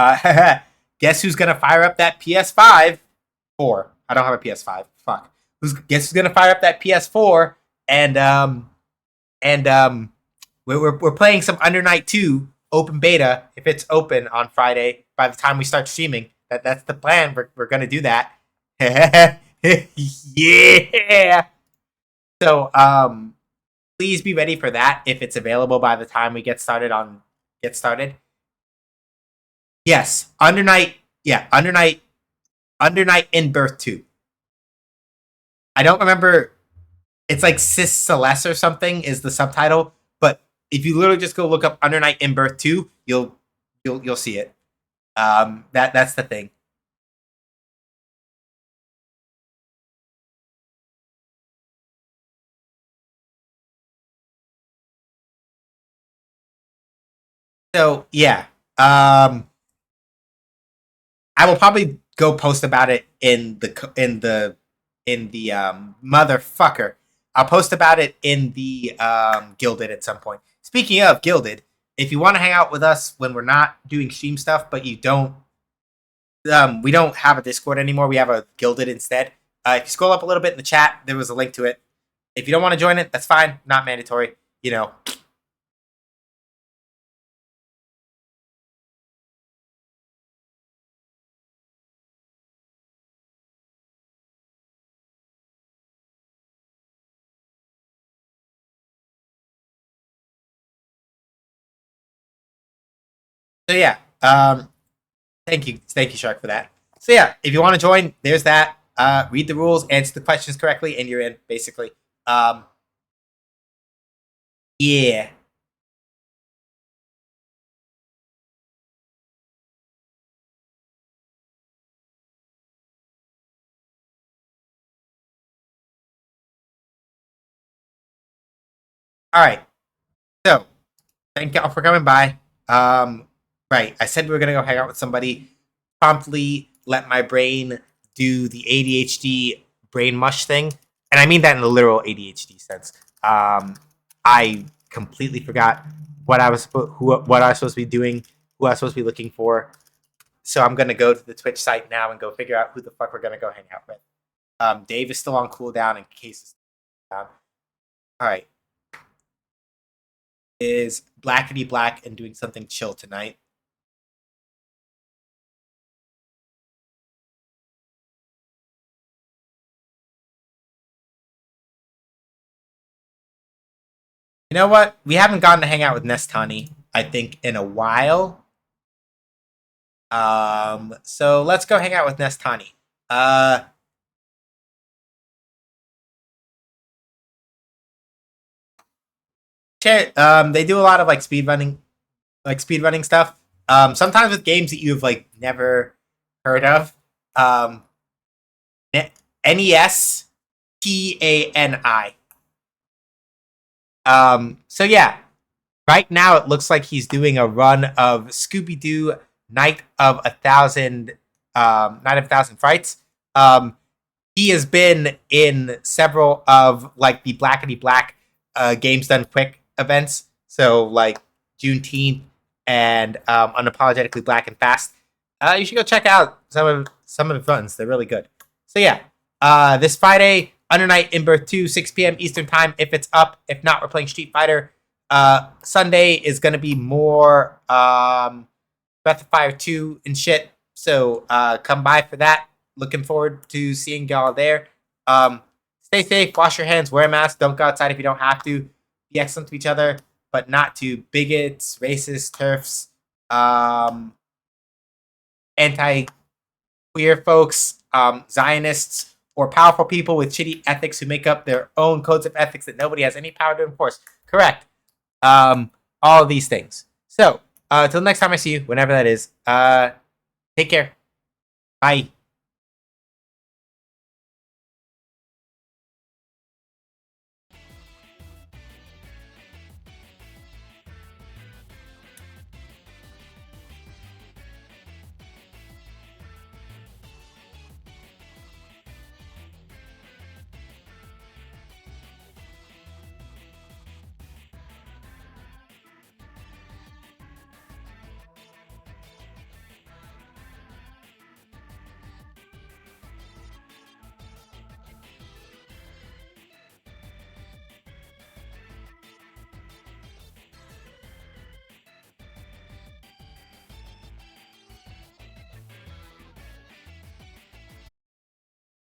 guess who's gonna fire up that PS5? Four. I don't have a PS5. Fuck. Guess who's gonna fire up that PS4 and we're playing some Under Night 2 open beta if it's open on Friday by the time we start streaming. That's the plan. We're gonna do that. Yeah. So please be ready for that if it's available by the time we get started. Yes, Under Night. Yeah, Under Night in Birth 2. I don't remember. It's like Sis Celeste or something is the subtitle, but if you literally just go look up Under Night in Birth 2, you'll see it. That's the thing. So yeah, I will probably go post about it in the motherfucker. I'll post about it in the Gilded at some point. Speaking of Gilded, if you want to hang out with us when we're not doing stream stuff, but you don't, we don't have a Discord anymore. We have a Gilded instead. If you scroll up a little bit in the chat, there was a link to it. If you don't want to join it, that's fine. Not mandatory. You know. So yeah. Thank you, Shark, for that. So yeah, if you want to join, there's that. Read the rules, answer the questions correctly, and you're in. Basically. Um, yeah. All right. So thank y'all for coming by. Right. I said we were gonna go hang out with somebody. Promptly let my brain do the ADHD brain mush thing, and I mean that in the literal ADHD sense. I completely forgot what I was supposed to be doing, who I was supposed to be looking for. So I'm gonna go to the Twitch site now and go figure out who the fuck we're gonna go hang out with. Dave is still on cooldown in case. All right. is blackety black and doing something chill tonight. You know what? We haven't gotten to hang out with Nestani, I think, in a while. So let's go hang out with Nestani. Uh, they do a lot of like speedrunning stuff. Sometimes with games that you've like never heard of. Um, Nestani. So yeah, right now it looks like he's doing a run of Scooby Doo Night of a Thousand Frights. He has been in several of like the Blackety Black Games Done Quick events. So like Juneteenth and Unapologetically Black and Fast. You should go check out some of the runs. They're really good. So yeah, this Friday, Under Night in Birth 2, 6 p.m. Eastern Time if it's up. If not, we're playing Street Fighter. Sunday is going to be more Breath of Fire 2 and shit. So come by for that. Looking forward to seeing y'all there. Stay safe, wash your hands, wear a mask, don't go outside if you don't have to. Be excellent to each other, but not to bigots, racists, turfs, anti-queer folks, Zionists, or powerful people with shitty ethics who make up their own codes of ethics that nobody has any power to enforce. Correct. All of these things. So, till next time I see you, whenever that is, take care. Bye.